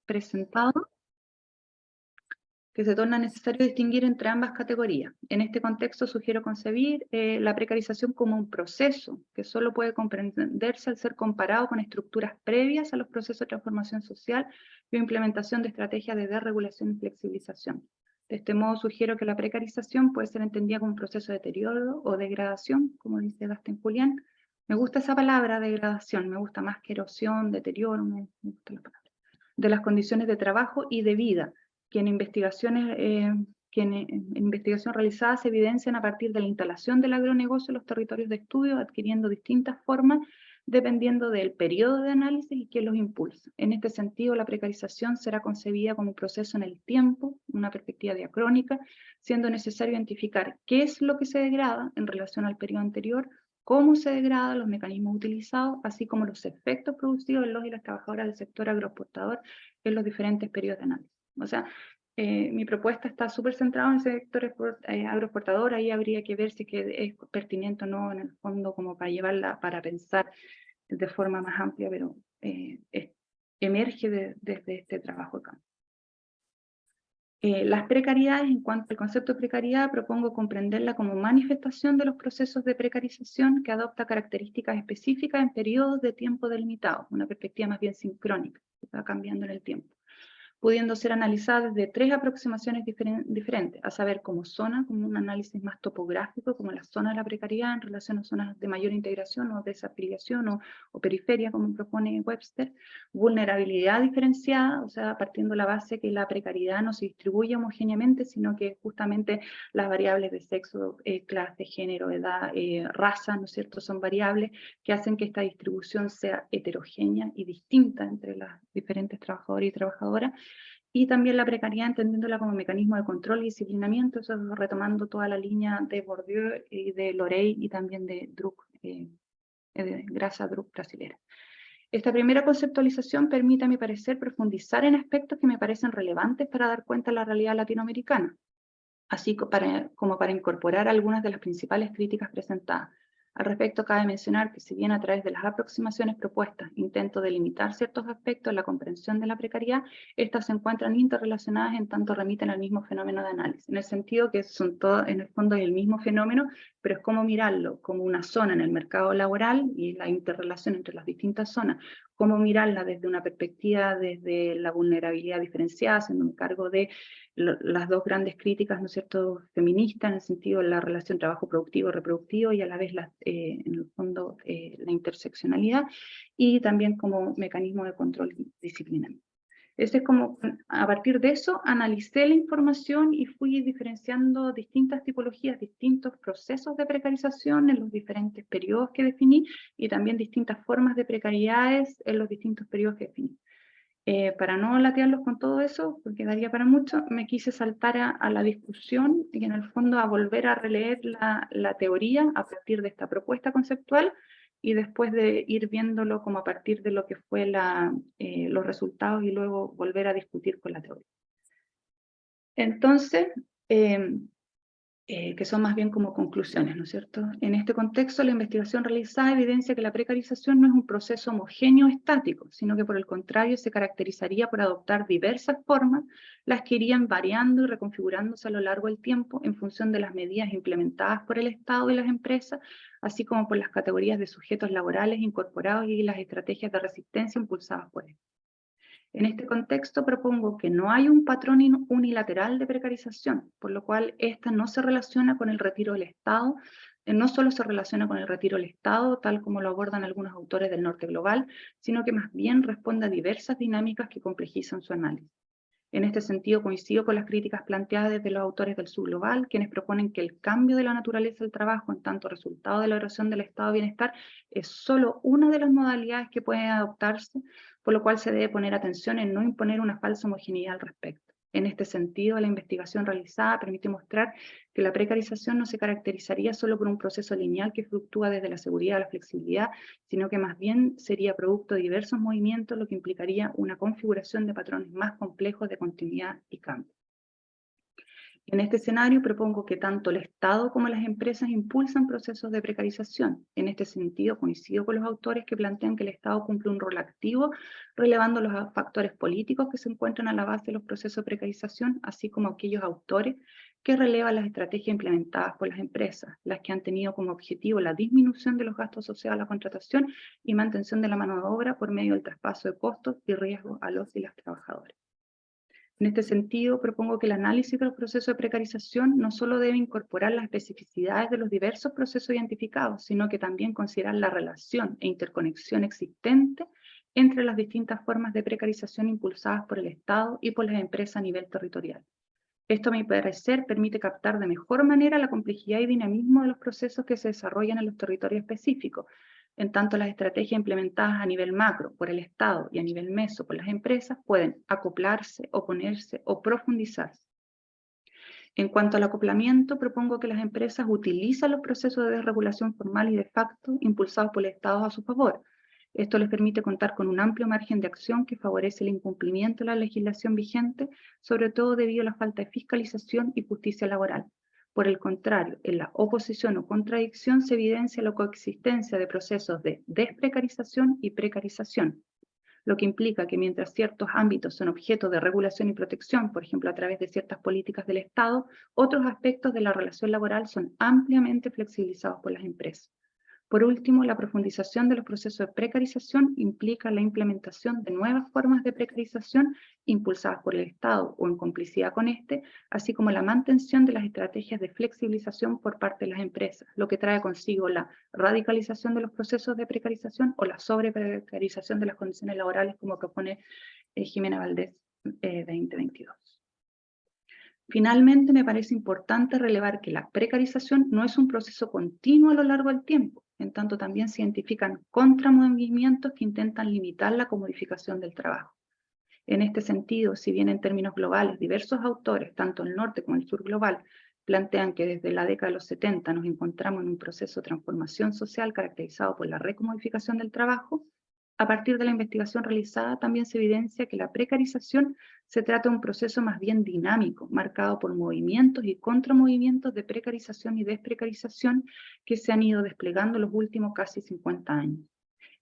presentado que se torna necesario distinguir entre ambas categorías. En este contexto sugiero concebir la precarización como un proceso que solo puede comprenderse al ser comparado con estructuras previas a los procesos de transformación social y implementación de estrategias de desregulación y flexibilización. De este modo sugiero que la precarización puede ser entendida como un proceso de deterioro o degradación, como dice Gastón Julián. Me gusta esa palabra, degradación, me gusta más que erosión, deterioro, me gusta la palabra. De las condiciones de trabajo y de vida, que en investigación realizada se evidencian a partir de la instalación del agronegocio en los territorios de estudio, adquiriendo distintas formas dependiendo del periodo de análisis y quién los impulsa. En este sentido, la precarización será concebida como un proceso en el tiempo, una perspectiva diacrónica, siendo necesario identificar qué es lo que se degrada en relación al periodo anterior, cómo se degrada, los mecanismos utilizados, así como los efectos producidos en los y las trabajadoras del sector agroexportador en los diferentes periodos de análisis. O sea, mi propuesta está súper centrada en el sector agroexportador, ahí habría que ver si es pertinente o no en el fondo como para llevarla, para pensar de forma más amplia, pero emerge desde este trabajo de campo. Las precariedades, en cuanto al concepto de precariedad, propongo comprenderla como manifestación de los procesos de precarización que adopta características específicas en periodos de tiempo delimitados, una perspectiva más bien sincrónica, que va cambiando en el tiempo, pudiendo ser analizada desde tres aproximaciones diferentes, a saber, como zona, como un análisis más topográfico, como la zona de la precariedad en relación a zonas de mayor integración o desafiliación o periferia, como propone Webster, vulnerabilidad diferenciada, o sea, partiendo de la base que la precariedad no se distribuye homogéneamente, sino que justamente las variables de sexo, clase, género, edad, raza, ¿no es cierto?, son variables que hacen que esta distribución sea heterogénea y distinta entre las diferentes trabajadores y trabajadoras, y también la precariedad entendiéndola como mecanismo de control y disciplinamiento, eso retomando toda la línea de Bourdieu y de Lorey y también de Druck, de Graça Druck brasilera. Esta primera conceptualización permite, a mi parecer, profundizar en aspectos que me parecen relevantes para dar cuenta de la realidad latinoamericana, así como para incorporar algunas de las principales críticas presentadas. Al respecto, cabe mencionar que si bien a través de las aproximaciones propuestas intento delimitar ciertos aspectos de la comprensión de la precariedad, estas se encuentran interrelacionadas en tanto remiten al mismo fenómeno de análisis, en el sentido que son todos, en el fondo es el mismo fenómeno, pero es como mirarlo como una zona en el mercado laboral y la interrelación entre las distintas zonas, cómo mirarla desde una perspectiva desde la vulnerabilidad diferenciada, haciéndome cargo de las dos grandes críticas, ¿no es cierto?, feministas, en el sentido de la relación trabajo productivo-reproductivo y a la vez, en el fondo, la interseccionalidad, y también como mecanismo de control y disciplinamiento. Ese es como, a partir de eso, analicé la información y fui diferenciando distintas tipologías, distintos procesos de precarización en los diferentes periodos que definí y también distintas formas de precariedades en los distintos periodos que definí. Para no latearlos con todo eso, porque daría para mucho, me quise saltar a la discusión y en el fondo a volver a releer la teoría a partir de esta propuesta conceptual y después de ir viéndolo como a partir de lo que fue los resultados y luego volver a discutir con la teoría. Entonces, que son más bien como conclusiones, ¿no es cierto? En este contexto, la investigación realizada evidencia que la precarización no es un proceso homogéneo estático, sino que por el contrario se caracterizaría por adoptar diversas formas, las que irían variando y reconfigurándose a lo largo del tiempo en función de las medidas implementadas por el Estado y las empresas, así como por las categorías de sujetos laborales incorporados y las estrategias de resistencia impulsadas por él. En este contexto propongo que no hay un patrón unilateral de precarización, por lo cual esta no se relaciona con el retiro del Estado, no solo se relaciona con el retiro del Estado, tal como lo abordan algunos autores del norte global, sino que más bien responde a diversas dinámicas que complejizan su análisis. En este sentido coincido con las críticas planteadas desde los autores del sur global, quienes proponen que el cambio de la naturaleza del trabajo en tanto resultado de la erosión del estado de bienestar es solo una de las modalidades que pueden adoptarse, por lo cual se debe poner atención en no imponer una falsa homogeneidad al respecto. En este sentido, la investigación realizada permite mostrar que la precarización no se caracterizaría solo por un proceso lineal que fluctúa desde la seguridad a la flexibilidad, sino que más bien sería producto de diversos movimientos, lo que implicaría una configuración de patrones más complejos de continuidad y cambio. En este escenario propongo que tanto el Estado como las empresas impulsan procesos de precarización. En este sentido, coincido con los autores que plantean que el Estado cumple un rol activo, relevando los factores políticos que se encuentran a la base de los procesos de precarización, así como aquellos autores que relevan las estrategias implementadas por las empresas, las que han tenido como objetivo la disminución de los gastos asociados a la contratación y mantención de la mano de obra por medio del traspaso de costos y riesgos a los y las trabajadoras. En este sentido, propongo que el análisis de los procesos de precarización no solo debe incorporar las especificidades de los diversos procesos identificados, sino que también considerar la relación e interconexión existente entre las distintas formas de precarización impulsadas por el Estado y por las empresas a nivel territorial. Esto, a mi parecer, permite captar de mejor manera la complejidad y dinamismo de los procesos que se desarrollan en los territorios específicos, en tanto las estrategias implementadas a nivel macro por el Estado y a nivel meso por las empresas pueden acoplarse, oponerse o profundizarse. En cuanto al acoplamiento, propongo que las empresas utilicen los procesos de desregulación formal y de facto impulsados por el Estado a su favor. Esto les permite contar con un amplio margen de acción que favorece el incumplimiento de la legislación vigente, sobre todo debido a la falta de fiscalización y justicia laboral. Por el contrario, en la oposición o contradicción se evidencia la coexistencia de procesos de desprecarización y precarización, lo que implica que mientras ciertos ámbitos son objeto de regulación y protección, por ejemplo a través de ciertas políticas del Estado, otros aspectos de la relación laboral son ampliamente flexibilizados por las empresas. Por último, la profundización de los procesos de precarización implica la implementación de nuevas formas de precarización impulsadas por el Estado o en complicidad con este, así como la mantención de las estrategias de flexibilización por parte de las empresas, lo que trae consigo la radicalización de los procesos de precarización o la sobreprecarización de las condiciones laborales, como propone Jimena Valdés 2022. Finalmente, me parece importante relevar que la precarización no es un proceso continuo a lo largo del tiempo, en tanto también se identifican contramovimientos que intentan limitar la comodificación del trabajo. En este sentido, si bien en términos globales diversos autores, tanto el norte como el sur global, plantean que desde la década de los 70 nos encontramos en un proceso de transformación social caracterizado por la recomodificación del trabajo, a partir de la investigación realizada también se evidencia que la precarización se trata de un proceso más bien dinámico, marcado por movimientos y contramovimientos de precarización y desprecarización que se han ido desplegando los últimos casi 50 años.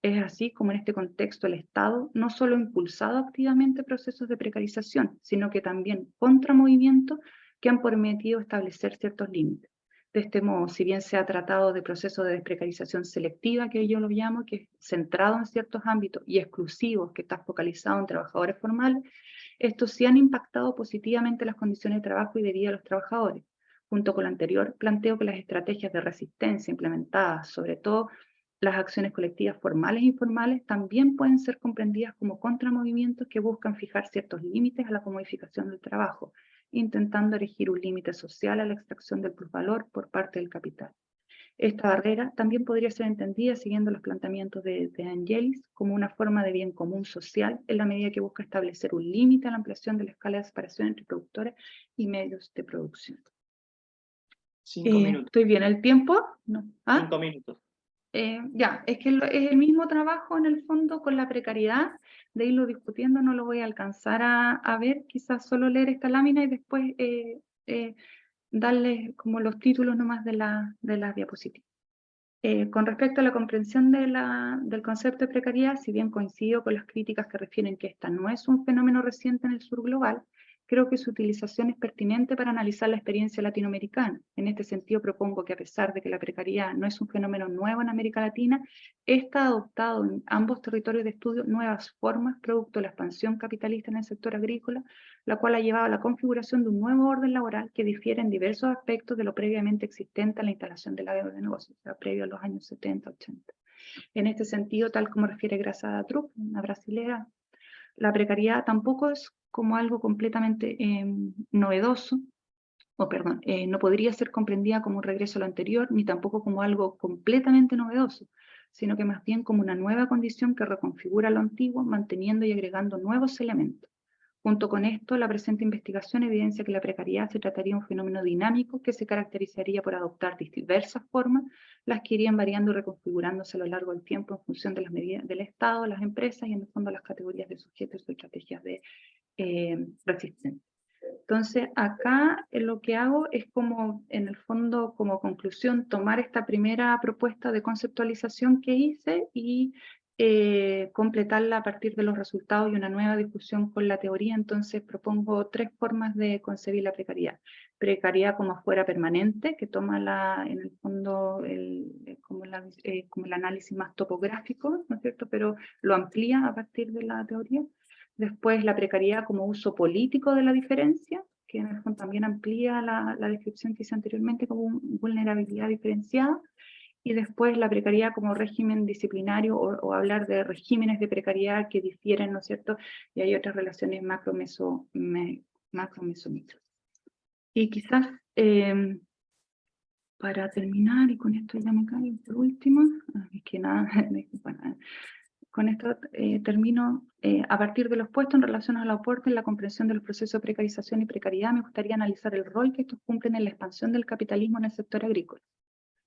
Es así como en este contexto el Estado no solo ha impulsado activamente procesos de precarización, sino que también contramovimientos que han permitido establecer ciertos límites. De este modo, si bien se ha tratado de procesos de desprecarización selectiva, que yo lo llamo, que es centrado en ciertos ámbitos y exclusivos, que está focalizado en trabajadores formales, estos sí han impactado positivamente las condiciones de trabajo y de vida de los trabajadores. Junto con lo anterior, planteo que las estrategias de resistencia implementadas, sobre todo las acciones colectivas formales e informales, también pueden ser comprendidas como contramovimientos que buscan fijar ciertos límites a la comodificación del trabajo, intentando erigir un límite social a la extracción del plusvalor por parte del capital. Esta barrera también podría ser entendida, siguiendo los planteamientos de Angelis, como una forma de bien común social en la medida que busca establecer un límite a la ampliación de la escala de separación entre productores y medios de producción. 5 minutos. ¿Estoy bien el tiempo? No. ¿Ah? 5 minutos. Ya, es que es el mismo trabajo en el fondo con la precariedad, de irlo discutiendo no lo voy a alcanzar a ver, quizás solo leer esta lámina y después darles como los títulos nomás de las diapositivas. Con respecto a la comprensión del concepto de precariedad, si bien coincido con las críticas que refieren que esta no es un fenómeno reciente en el sur global, creo que su utilización es pertinente para analizar la experiencia latinoamericana. En este sentido, propongo que a pesar de que la precariedad no es un fenómeno nuevo en América Latina, está adoptado en ambos territorios de estudio nuevas formas, producto de la expansión capitalista en el sector agrícola, la cual ha llevado a la configuración de un nuevo orden laboral que difiere en diversos aspectos de lo previamente existente en la instalación de la de negocios, o sea, previo a los años 70, 80. En este sentido, tal como refiere Graça Trupp, una brasilera, la precariedad tampoco es como algo completamente novedoso, no podría ser comprendida como un regreso a lo anterior, ni tampoco como algo completamente novedoso, sino que más bien como una nueva condición que reconfigura lo antiguo, manteniendo y agregando nuevos elementos. Junto con esto, la presente investigación evidencia que la precariedad se trataría de un fenómeno dinámico que se caracterizaría por adoptar diversas formas, las que irían variando y reconfigurándose a lo largo del tiempo en función de las medidas del Estado, las empresas y en el fondo las categorías de sujetos y estrategias de resistencia. Entonces, acá lo que hago es como, en el fondo, como conclusión, tomar esta primera propuesta de conceptualización que hice y completarla a partir de los resultados y una nueva discusión con la teoría. Entonces, propongo 3 formas de concebir la precariedad. Precariedad como afuera permanente, que toma en el fondo como el análisis más topográfico, ¿no es cierto? Pero lo amplía a partir de la teoría. Después la precariedad como uso político de la diferencia, que en el fondo también amplía la descripción que hice anteriormente como vulnerabilidad diferenciada. Y después la precariedad como régimen disciplinario o hablar de regímenes de precariedad que difieren, ¿no es cierto? Y hay otras relaciones macro-meso-micro. Y quizás para terminar, y con esto ya me callo por último, es que nada, bueno, con esto termino. A partir de los puestos en relación al aporte en la comprensión del proceso de precarización y precariedad, me gustaría analizar el rol que estos cumplen en la expansión del capitalismo en el sector agrícola.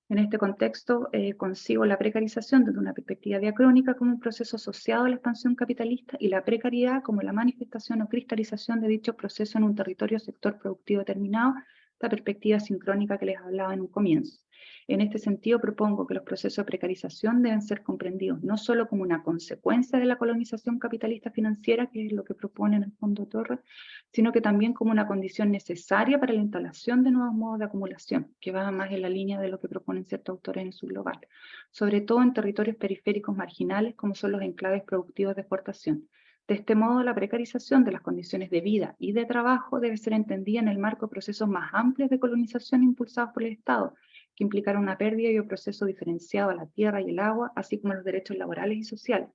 En este contexto, concibo la precarización desde una perspectiva diacrónica como un proceso asociado a la expansión capitalista y la precariedad como la manifestación o cristalización de dicho proceso en un territorio o sector productivo determinado, esta perspectiva sincrónica que les hablaba en un comienzo. En este sentido, propongo que los procesos de precarización deben ser comprendidos no solo como una consecuencia de la colonización capitalista financiera, que es lo que propone en el Fondo Torres, sino que también como una condición necesaria para la instalación de nuevos modos de acumulación, que va más en la línea de lo que proponen ciertos autores en su global, sobre todo en territorios periféricos marginales como son los enclaves productivos de exportación. De este modo, la precarización de las condiciones de vida y de trabajo debe ser entendida en el marco de procesos más amplios de colonización impulsados por el Estado, que implicaron una pérdida y un proceso diferenciado a la tierra y el agua, así como los derechos laborales y sociales,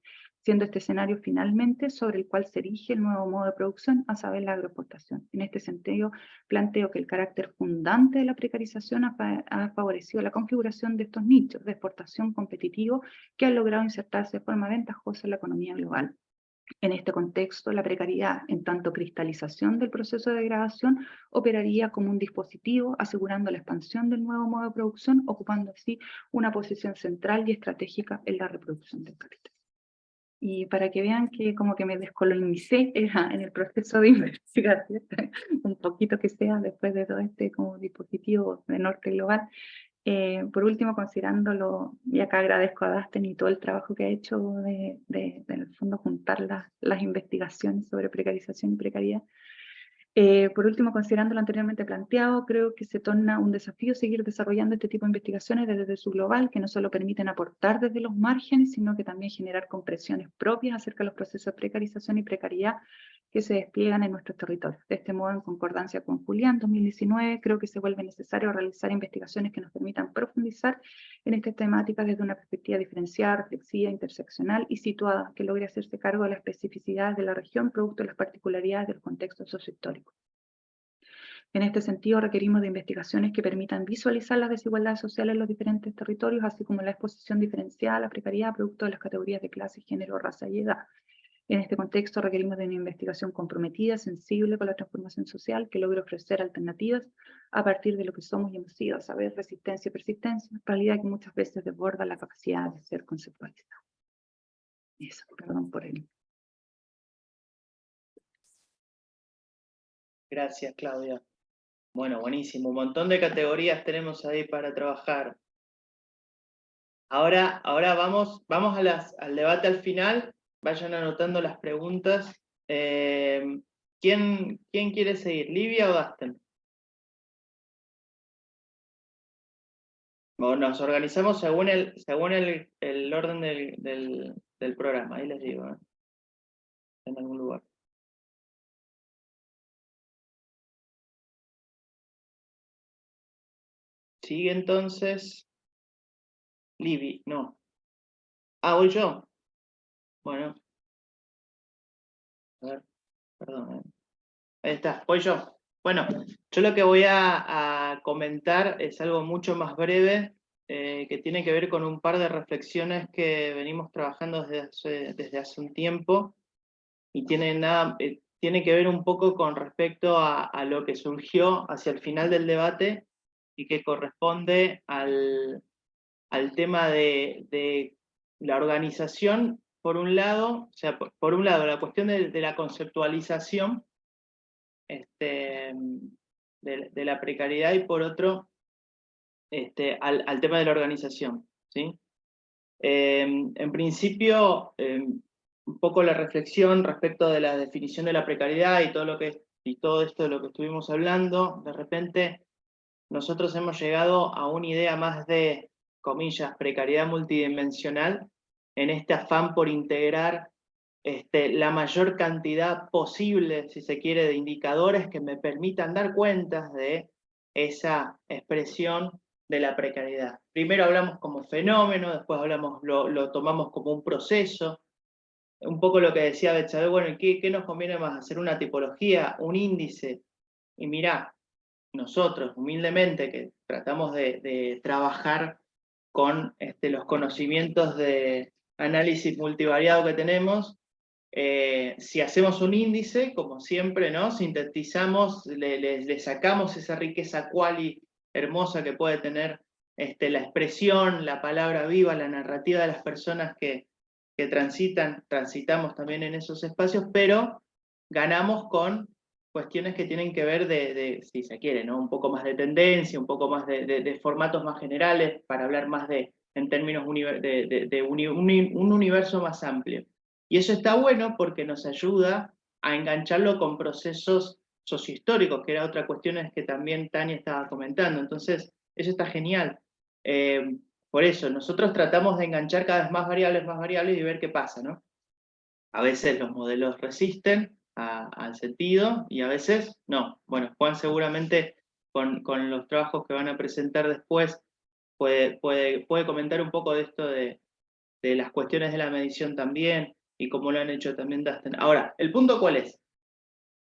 siendo este escenario finalmente sobre el cual se erige el nuevo modo de producción, a saber, la agroexportación. En este sentido, planteo que el carácter fundante de la precarización ha favorecido la configuración de estos nichos de exportación competitivo que han logrado insertarse de forma ventajosa en la economía global. En este contexto, la precariedad, en tanto cristalización del proceso de degradación, operaría como un dispositivo, asegurando la expansión del nuevo modo de producción, ocupando así una posición central y estratégica en la reproducción del capital. Y para que vean que como que me descolonicé en el proceso de investigación, un poquito que sea después de todo este como dispositivo de norte global. Por último, considerándolo, y acá agradezco a Dasten y todo el trabajo que ha hecho en el fondo juntar las investigaciones sobre precarización y precariedad. Por último, considerando lo anteriormente planteado, creo que se torna un desafío seguir desarrollando este tipo de investigaciones desde su global, que no solo permiten aportar desde los márgenes, sino que también generar compresiones propias acerca de los procesos de precarización y precariedad que se despliegan en nuestros territorios. De este modo, en concordancia con Julián 2019, creo que se vuelve necesario realizar investigaciones que nos permitan profundizar en estas temáticas desde una perspectiva diferenciada, reflexiva, interseccional y situada, que logre hacerse cargo de las especificidades de la región, producto de las particularidades del contexto sociohistórico. En este sentido, requerimos de investigaciones que permitan visualizar las desigualdades sociales en los diferentes territorios, así como la exposición diferenciada a la precariedad producto de las categorías de clase, género, raza y edad. En este contexto, requerimos de una investigación comprometida, sensible con la transformación social, que logre ofrecer alternativas a partir de lo que somos y hemos sido, a saber, resistencia y persistencia, realidad que muchas veces desborda la capacidad de ser conceptualizada. Eso, perdón por el... Gracias, Claudia. Bueno, buenísimo. Un montón de categorías tenemos ahí para trabajar. Ahora vamos al debate al final. Vayan anotando las preguntas. ¿Quién quiere seguir? ¿Livia o Dasten? Bueno, nos organizamos según el orden del programa. Ahí les digo, en algún lugar. Sigue entonces Libby, no. Ah, voy yo. Bueno. A ver, perdón. Ahí está, voy yo. Bueno, yo lo que voy a comentar es algo mucho más breve, que tiene que ver con un par de reflexiones que venimos trabajando desde hace un tiempo, y tiene que ver un poco con respecto a lo que surgió hacia el final del debate y que corresponde al tema de la organización, por un lado, o sea, por un lado, la cuestión de la conceptualización, de la precariedad y por otro al tema de la organización, ¿sí? En principio, un poco la reflexión respecto de la definición de la precariedad y todo esto de lo que estuvimos hablando, de repente nosotros hemos llegado a una idea más de, comillas, precariedad multidimensional, en este afán por integrar la mayor cantidad posible, si se quiere, de indicadores que me permitan dar cuenta de esa expresión de la precariedad. Primero hablamos como fenómeno, después lo tomamos como un proceso. Un poco lo que decía Betsabe, bueno, ¿qué nos conviene más? ¿Hacer una tipología, un índice? Y mirá, nosotros, humildemente, que tratamos de trabajar con los conocimientos de análisis multivariado que tenemos, si hacemos un índice, como siempre, ¿no? Sintetizamos, le sacamos esa riqueza quali hermosa que puede tener la expresión, la palabra viva, la narrativa de las personas que transitamos también en esos espacios, pero ganamos con cuestiones que tienen que ver si se quiere, ¿no? Un poco más de tendencia, un poco más de formatos más generales, para hablar más en términos un universo más amplio. Y eso está bueno porque nos ayuda a engancharlo con procesos sociohistóricos, que era otra cuestión que también Tania estaba comentando. Entonces, eso está genial. Por eso, nosotros tratamos de enganchar cada vez más variables y ver qué pasa, ¿no? A veces los modelos resisten al sentido y a veces no. Bueno, Juan seguramente con los trabajos que van a presentar después puede comentar un poco de esto de las cuestiones de la medición también y cómo lo han hecho también Dustin. Ahora, ¿el punto cuál es?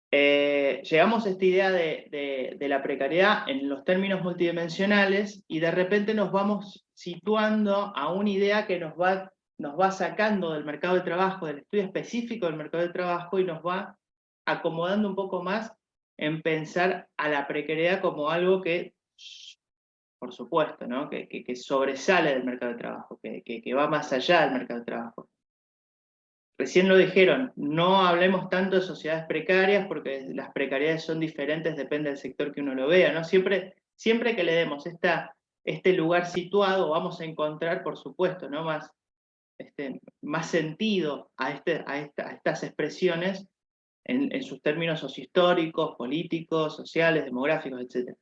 Llegamos a esta idea de la precariedad en los términos multidimensionales y de repente nos vamos situando a una idea que nos va sacando del mercado de trabajo, del estudio específico del mercado de trabajo y nos va acomodando un poco más en pensar a la precariedad como algo que, por supuesto, ¿no? que sobresale del mercado de trabajo, que va más allá del mercado de trabajo. Recién lo dijeron, no hablemos tanto de sociedades precarias porque las precariedades son diferentes, depende del sector que uno lo vea, ¿no? Siempre que le demos este lugar situado, vamos a encontrar, por supuesto, ¿no? más sentido a estas expresiones en sus términos sociohistóricos, políticos, sociales, demográficos, etc.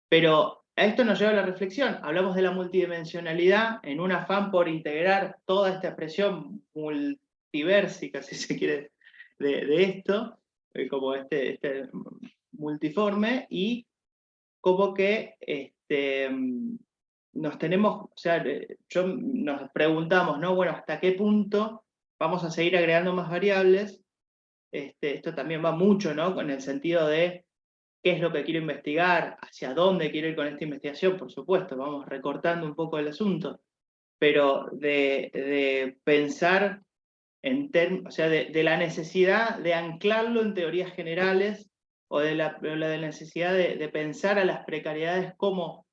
Pero a esto nos lleva a la reflexión. Hablamos de la multidimensionalidad en un afán por integrar toda esta expresión multiversica, si se quiere, de esto, como multiforme, y como que nos preguntamos, ¿no? Bueno, ¿hasta qué punto vamos a seguir agregando más variables? Esto también va mucho, ¿no? Con el sentido de qué es lo que quiero investigar, hacia dónde quiero ir con esta investigación, por supuesto, vamos recortando un poco el asunto, pero de pensar de la necesidad de anclarlo en teorías generales o de la necesidad de pensar a las precariedades como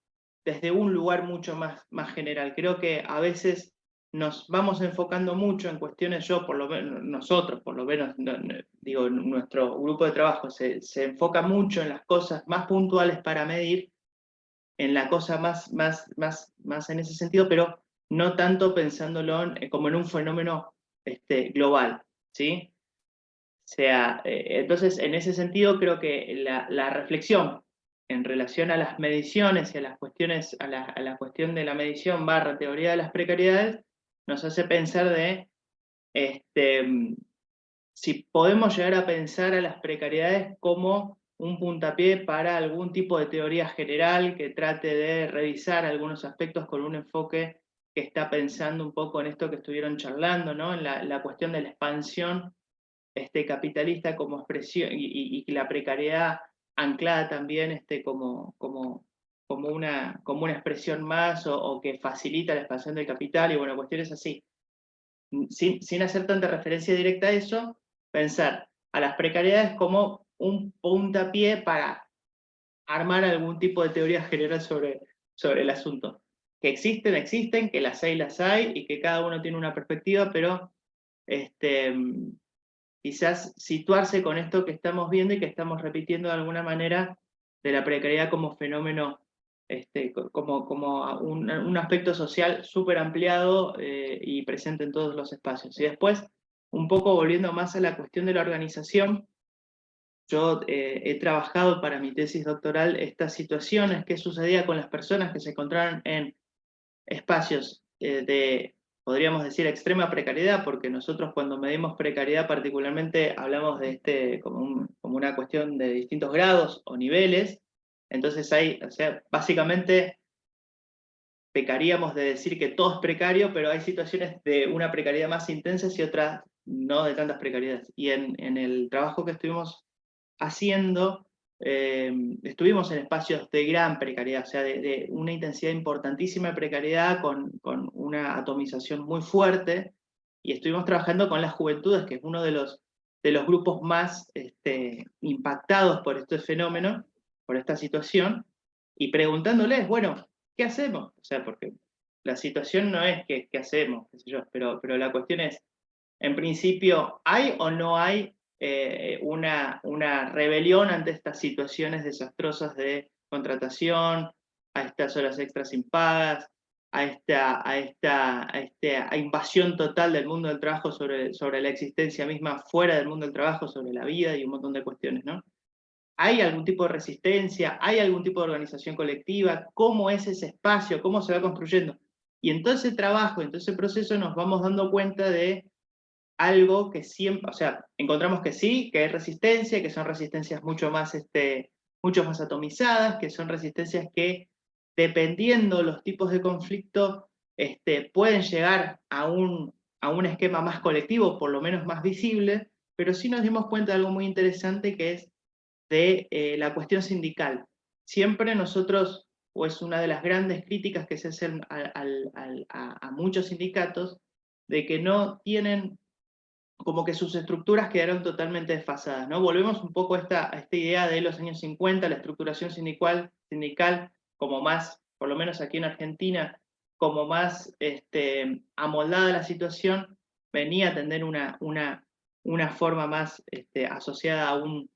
desde un lugar mucho más general. Creo que a veces nos vamos enfocando mucho en cuestiones, nosotros por lo menos, digo, nuestro grupo de trabajo se enfoca mucho en las cosas más puntuales para medir, en la cosa más en ese sentido, pero no tanto pensándolo como en un fenómeno global, ¿sí? O sea, entonces, en ese sentido, creo que la reflexión en relación a las mediciones y a las cuestiones, a la cuestión de la medición / teoría de las precariedades, nos hace pensar si podemos llegar a pensar a las precariedades como un puntapié para algún tipo de teoría general que trate de revisar algunos aspectos con un enfoque que está pensando un poco en esto que estuvieron charlando, ¿no? En la cuestión de la expansión capitalista como expresión y la precariedad anclada también como una expresión más o que facilita la expansión del capital y bueno, cuestiones así. Sin hacer tanta referencia directa a eso, pensar a las precariedades como un puntapié para armar algún tipo de teoría general sobre el asunto. Que existen, que las hay y que cada uno tiene una perspectiva, pero quizás situarse con esto que estamos viendo y que estamos repitiendo de alguna manera de la precariedad como fenómeno, como un aspecto social súper ampliado y presente en todos los espacios. Y después, un poco volviendo más a la cuestión de la organización, yo he trabajado para mi tesis doctoral estas situaciones que sucedía con las personas que se encontraron en espacios de, podríamos decir, extrema precariedad, porque nosotros cuando medimos precariedad particularmente hablamos de como una cuestión de distintos grados o niveles. Entonces o sea, básicamente pecaríamos de decir que todo es precario, pero hay situaciones de una precariedad más intensa y otras no de tantas precariedades. Y en el trabajo que estuvimos haciendo, estuvimos en espacios de gran precariedad, o sea, de una intensidad importantísima de precariedad con una atomización muy fuerte, y estuvimos trabajando con las juventudes, que es uno de los grupos más impactados por este fenómeno, por esta situación, y preguntándoles, bueno, ¿qué hacemos? O sea, porque la situación no es qué hacemos, qué sé yo, pero la cuestión es, en principio, ¿hay o no hay una rebelión ante estas situaciones desastrosas de contratación, a estas horas extras impagas, a invasión total del mundo del trabajo sobre la existencia misma fuera del mundo del trabajo, sobre la vida y un montón de cuestiones, ¿no? ¿Hay algún tipo de resistencia? ¿Hay algún tipo de organización colectiva? ¿Cómo es ese espacio? ¿Cómo se va construyendo? Y en todo ese trabajo, en todo ese proceso nos vamos dando cuenta de algo que siempre, o sea, encontramos que sí, que hay resistencia, que son resistencias mucho más atomizadas, que son resistencias que, dependiendo los tipos de conflicto, pueden llegar a un esquema más colectivo, por lo menos más visible, pero sí nos dimos cuenta de algo muy interesante que es de la cuestión sindical. Siempre nosotros, o es una de las grandes críticas que se hacen a muchos sindicatos, de que no tienen, como que sus estructuras quedaron totalmente desfasadas, ¿no? Volvemos un poco a esta idea de los años 50, la estructuración sindical como más, por lo menos aquí en Argentina, como más amoldada a la situación, venía a tener una forma más asociada a un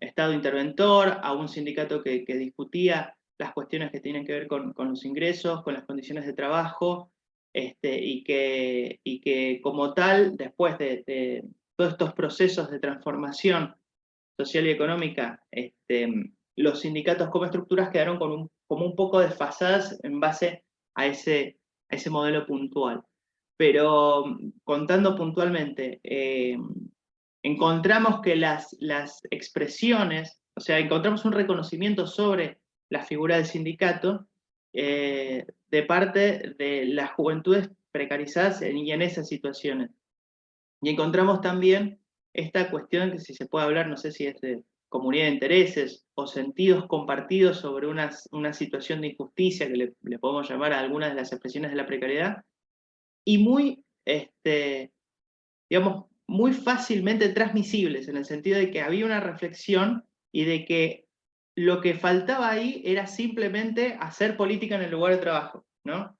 Estado interventor, a un sindicato que discutía las cuestiones que tienen que ver con los ingresos, con las condiciones de trabajo, y que como tal, después de todos estos procesos de transformación social y económica, los sindicatos como estructuras quedaron como un poco desfasadas en base a ese modelo puntual. Pero contando puntualmente, encontramos que las expresiones, o sea, encontramos un reconocimiento sobre la figura del sindicato de parte de las juventudes precarizadas y en esas situaciones. Y encontramos también esta cuestión que, si se puede hablar, no sé si es de comunidad de intereses o sentidos compartidos sobre una situación de injusticia, que le podemos llamar a algunas de las expresiones de la precariedad, y muy, digamos, muy fácilmente transmisibles, en el sentido de que había una reflexión y de que lo que faltaba ahí era simplemente hacer política en el lugar de trabajo, ¿no?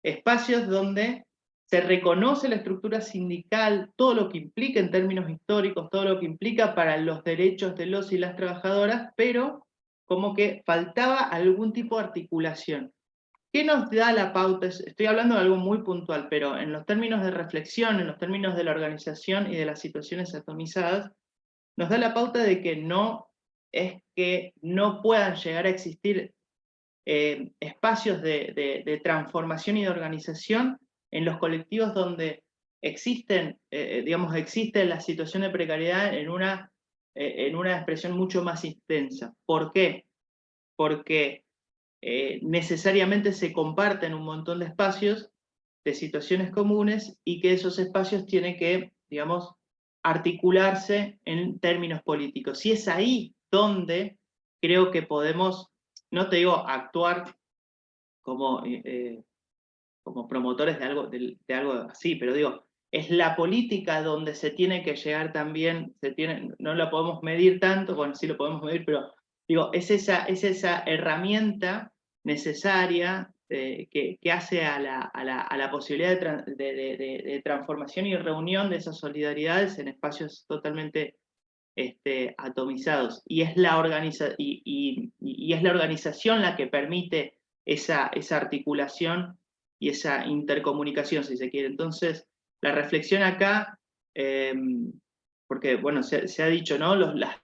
Espacios donde se reconoce la estructura sindical, todo lo que implica en términos históricos, todo lo que implica para los derechos de los y las trabajadoras, pero como que faltaba algún tipo de articulación. ¿Qué nos da la pauta? Estoy hablando de algo muy puntual, pero en los términos de reflexión, en los términos de la organización y de las situaciones atomizadas, nos da la pauta de que no es que no puedan llegar a existir espacios de transformación y de organización en los colectivos donde existe la situación de precariedad en una expresión mucho más intensa. ¿Por qué? Porque necesariamente se comparten un montón de espacios, de situaciones comunes, y que esos espacios tienen que, digamos, articularse en términos políticos. Y es ahí donde creo que podemos, no te digo actuar como, como promotores de algo así, pero digo, es la política donde se tiene que llegar también, no la podemos medir tanto, bueno, sí lo podemos medir, pero digo, es esa herramienta necesaria que hace a la posibilidad de transformación y reunión de esas solidaridades en espacios totalmente atomizados. Y es la organización la que permite esa articulación y esa intercomunicación, si se quiere. Entonces, la reflexión acá, porque bueno, se ha dicho, ¿no? Las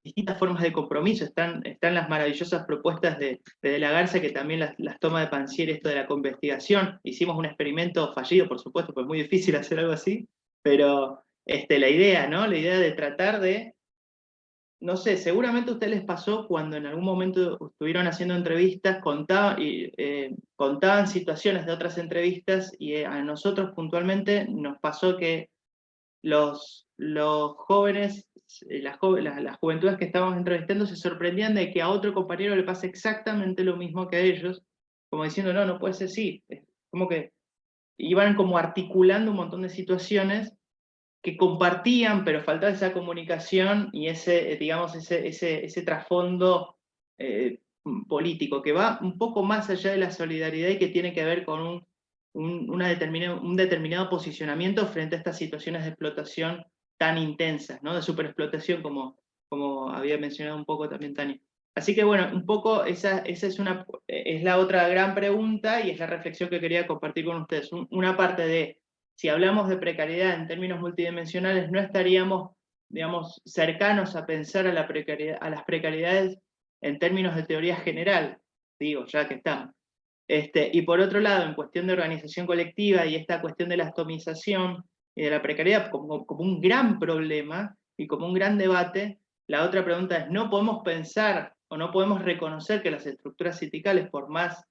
distintas formas de compromiso, están las maravillosas propuestas de la Garza, que también las toma de Pansier, esto de la coinvestigación. Hicimos un experimento fallido, por supuesto, pues es muy difícil hacer algo así, pero la idea, ¿no? La idea de tratar de, no sé, seguramente a ustedes les pasó cuando en algún momento estuvieron haciendo entrevistas, contaban situaciones de otras entrevistas, y a nosotros puntualmente nos pasó que los jóvenes, las juventudes que estábamos entrevistando se sorprendían de que a otro compañero le pase exactamente lo mismo que a ellos, como diciendo, no, no puede ser así. Como que iban como articulando un montón de situaciones que compartían, pero faltaba esa comunicación y digamos, ese trasfondo político, que va un poco más allá de la solidaridad y que tiene que ver con un determinado posicionamiento frente a estas situaciones de explotación tan intensas, ¿no? De superexplotación, como había mencionado un poco también Tania. Así que bueno, un poco esa es la otra gran pregunta, y es la reflexión que quería compartir con ustedes. Una parte de, si hablamos de precariedad en términos multidimensionales, no estaríamos, digamos, cercanos a pensar a las precariedades en términos de teoría general, digo, ya que estamos. Y por otro lado, en cuestión de organización colectiva y esta cuestión de la atomización y de la precariedad como un gran problema y como un gran debate, la otra pregunta es, ¿no podemos pensar o no podemos reconocer que las estructuras sindicales, por más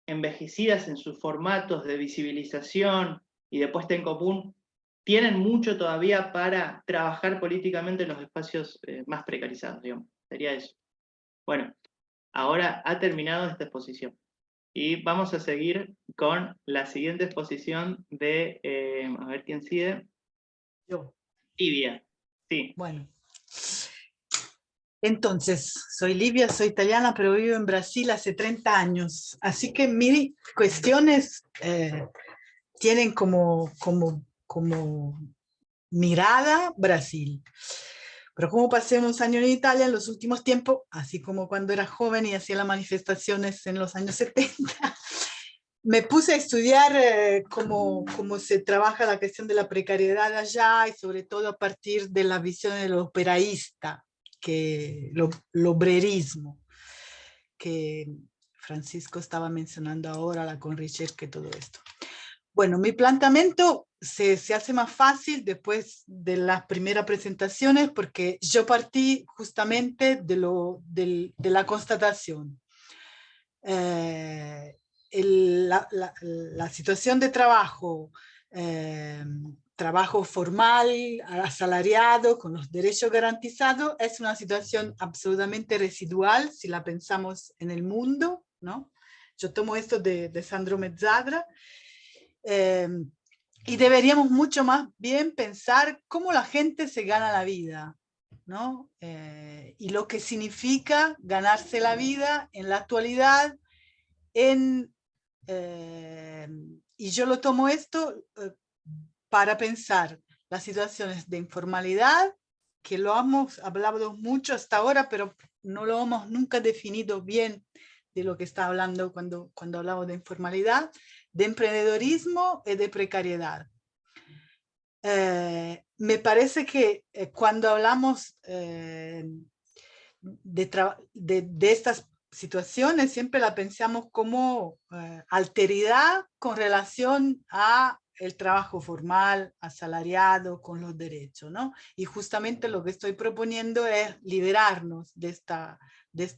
envejecidas en sus formatos de visibilización y de puesta en común, tienen mucho todavía para trabajar políticamente en los espacios más precarizados, digamos? Sería eso. Bueno, ahora ha terminado esta exposición. Y vamos a seguir con la siguiente exposición de, a ver quién sigue. Yo. Livia, sí. Bueno. Entonces, soy Livia, soy italiana, pero vivo en Brasil hace 30 años. Así que mis cuestiones tienen como mirada Brasil. Pero como pasé unos años en Italia en los últimos tiempos, así como cuando era joven y hacía las manifestaciones en los años 70, me puse a estudiar cómo se trabaja la cuestión de la precariedad allá, y sobre todo a partir de la visión del operaísta, que el obrerismo, que Francisco estaba mencionando ahora, la Conricher, que todo esto. Bueno, mi planteamiento se hace más fácil después de las primeras presentaciones, porque yo partí justamente de la constatación. La situación de trabajo, trabajo formal, asalariado, con los derechos garantizados, es una situación absolutamente residual si la pensamos en el mundo, ¿no? Yo tomo esto de Sandro Mezzadra, y deberíamos mucho más bien pensar cómo la gente se gana la vida, ¿no? Y lo que significa ganarse la vida en la actualidad, y yo lo tomo esto para pensar las situaciones de informalidad, que lo hemos hablado mucho hasta ahora, pero no lo hemos nunca definido bien de lo que está hablando cuando hablamos de informalidad, de emprendedorismo y de precariedad. Me parece que cuando hablamos de estas situaciones, siempre la pensamos como alteridad con relación a el trabajo formal, asalariado, con los derechos, ¿no? Y justamente lo que estoy proponiendo es liberarnos de esta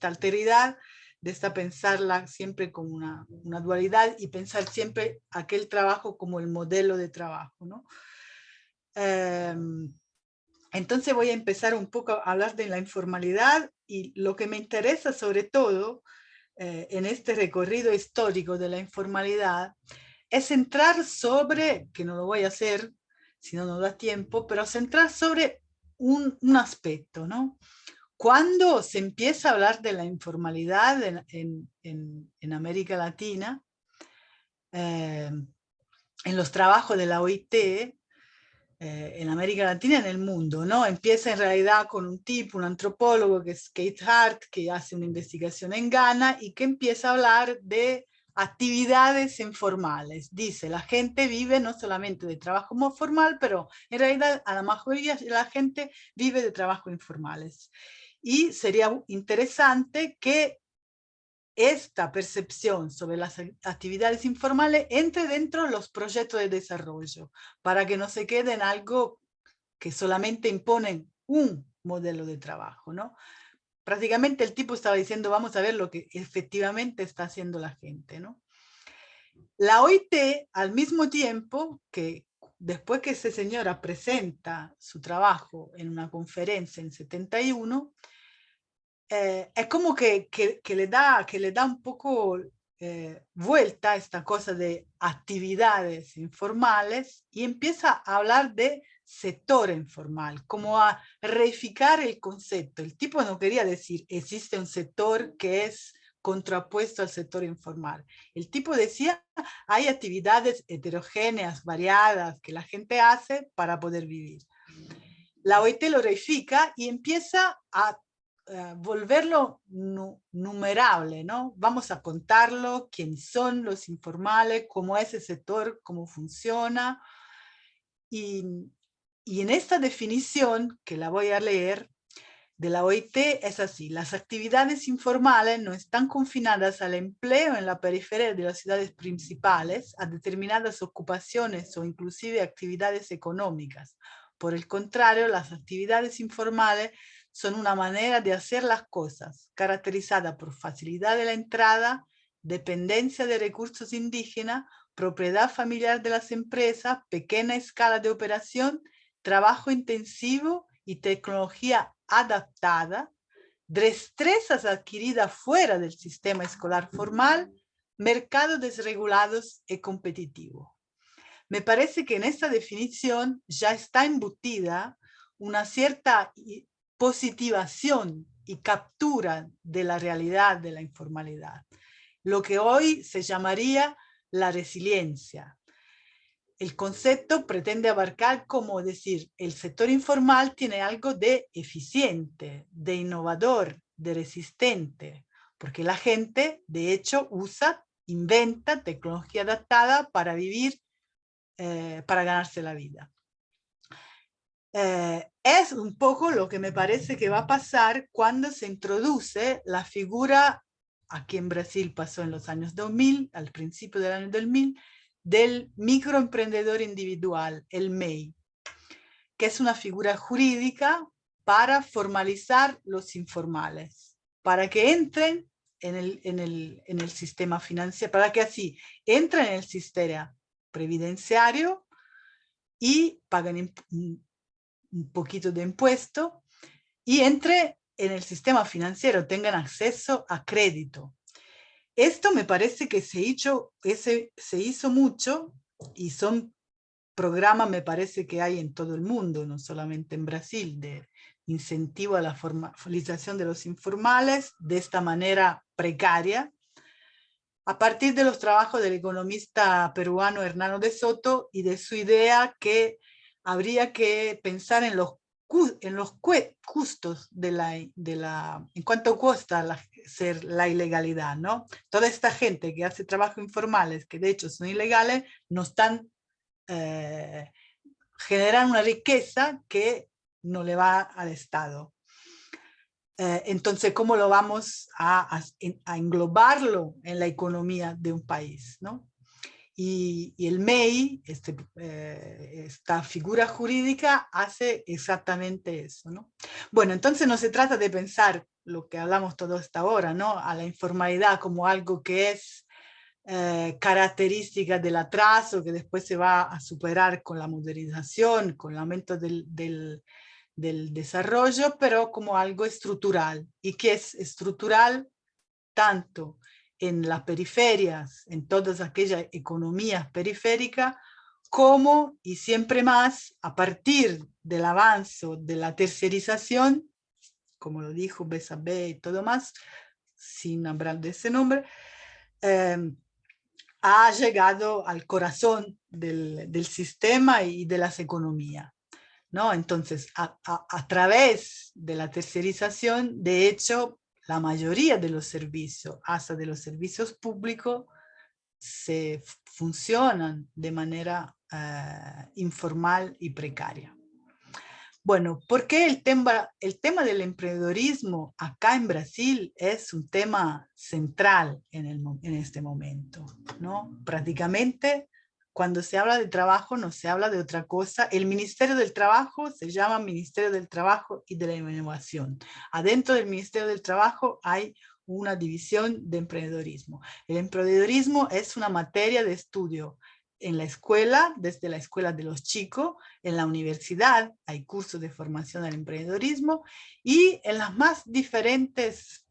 alteridad, de esta pensarla siempre como una dualidad, y pensar siempre aquel trabajo como el modelo de trabajo, ¿no? Entonces voy a empezar un poco a hablar de la informalidad, y lo que me interesa sobre todo en este recorrido histórico de la informalidad es centrar sobre, que no lo voy a hacer si no nos da tiempo, pero centrar sobre un aspecto, ¿no? cuando se empieza a hablar de la informalidad en América Latina, en los trabajos de la OIT, en América Latina y en el mundo, ¿no? Empieza en realidad con un tipo, un antropólogo que es Keith Hart, que hace una investigación en Ghana y que empieza a hablar de actividades informales. Dice, la gente vive no solamente de trabajo formal, pero en realidad a la mayoría de la gente vive de trabajos informales. Y sería interesante que esta percepción sobre las actividades informales entre dentro de los proyectos de desarrollo, para que no se quede en algo que solamente imponen un modelo de trabajo, ¿no? Prácticamente el tipo estaba diciendo, vamos a ver lo que efectivamente está haciendo la gente, ¿no? La OIT, al mismo tiempo que después que esa señora presenta su trabajo en una conferencia en 71, es como que le da un poco vuelta a esta cosa de actividades informales y empieza a hablar de sector informal, como a reificar el concepto. El tipo no quería decir existe un sector que es contrapuesto al sector informal. El tipo decía hay actividades heterogéneas, variadas, que la gente hace para poder vivir. La OIT lo reifica y empieza a volverlo numerable, ¿no? Vamos a contarlo, quiénes son los informales, cómo es el sector, cómo funciona. Y en esta definición, que la voy a leer, de la OIT es así: las actividades informales no están confinadas al empleo en la periferia de las ciudades principales, a determinadas ocupaciones o inclusive actividades económicas. Por el contrario, las actividades informales son una manera de hacer las cosas, caracterizada por facilidad de la entrada, dependencia de recursos indígenas, propiedad familiar de las empresas, pequeña escala de operación, trabajo intensivo y tecnología adaptada, destrezas adquiridas fuera del sistema escolar formal, mercados desregulados y competitivos. Me parece que en esta definición ya está embutida una cierta positivación y captura de la realidad de la informalidad, lo que hoy se llamaría la resiliencia. El concepto pretende abarcar, como decir, el sector informal tiene algo de eficiente, de innovador, de resistente, porque la gente, de hecho, inventa tecnología adaptada para vivir, para ganarse la vida. Es un poco lo que me parece que va a pasar cuando se introduce la figura, aquí en Brasil pasó en los años 2000, al principio del año 2000, del microemprendedor individual, el MEI, que es una figura jurídica para formalizar los informales, para que entren en el sistema financiero, para que así entren en el sistema previdenciario y paguen un poquito de impuesto y entre en el sistema financiero, tengan acceso a crédito. Esto me parece que se hizo mucho y son programas, me parece que hay en todo el mundo, no solamente en Brasil, de incentivo a la formalización de los informales de esta manera precaria, a partir de los trabajos del economista peruano Hernando de Soto y de su idea que habría que pensar en los costos en cuánto cuesta ser la ilegalidad, ¿no? Toda esta gente que hace trabajos informales, que de hecho son ilegales, no están generan una riqueza que no le va al Estado. Entonces, ¿cómo lo vamos a englobarlo en la economía de un país, ¿no? Y el MEI, esta figura jurídica, hace exactamente eso, ¿no? Bueno, entonces no se trata de pensar lo que hablamos toda esta hora, ¿no? A la informalidad como algo que es característica del atraso, que después se va a superar con la modernización, con el aumento del desarrollo, pero como algo estructural, y que es estructural tanto en las periferias, en todas aquellas economías periféricas, como, y siempre más, a partir del avance de la tercerización, como lo dijo Bessabé y todo más, sin hablar de ese nombre, ha llegado al corazón del sistema y de las economías, ¿no? Entonces, a través de la tercerización, de hecho, la mayoría de los servicios, hasta de los servicios públicos, se funcionan de manera informal y precaria. Bueno, ¿por qué el tema del emprendedorismo acá en Brasil es un tema central en este momento, ¿no? Prácticamente, cuando se habla de trabajo, no se habla de otra cosa. El Ministerio del Trabajo se llama Ministerio del Trabajo y de la Innovación. Adentro del Ministerio del Trabajo hay una división de emprendedorismo. El emprendedorismo es una materia de estudio en la escuela, desde la escuela de los chicos, en la universidad hay cursos de formación al emprendedorismo y en las más diferentes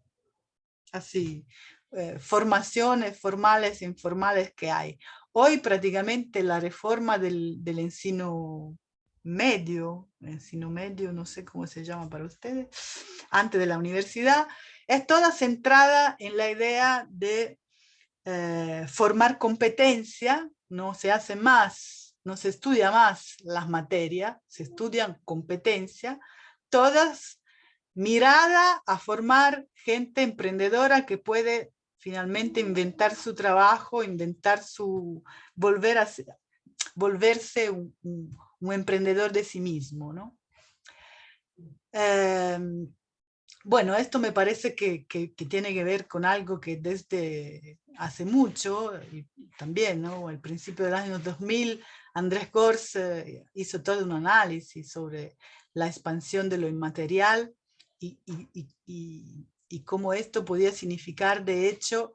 formaciones formales e informales que hay. Hoy prácticamente la reforma del ensino medio, no sé cómo se llama para ustedes, antes de la universidad, es toda centrada en la idea de formar competencia. No se hace más, no se estudia más las materias, se estudian competencia, todas mirada a formar gente emprendedora que puede finalmente inventar su trabajo, volverse un emprendedor de sí mismo, ¿no? Bueno, esto me parece que tiene que ver con algo que desde hace mucho, y también, ¿no? Al principio del año 2000, Andrés Gors hizo todo un análisis sobre la expansión de lo inmaterial y cómo esto podía significar, de hecho,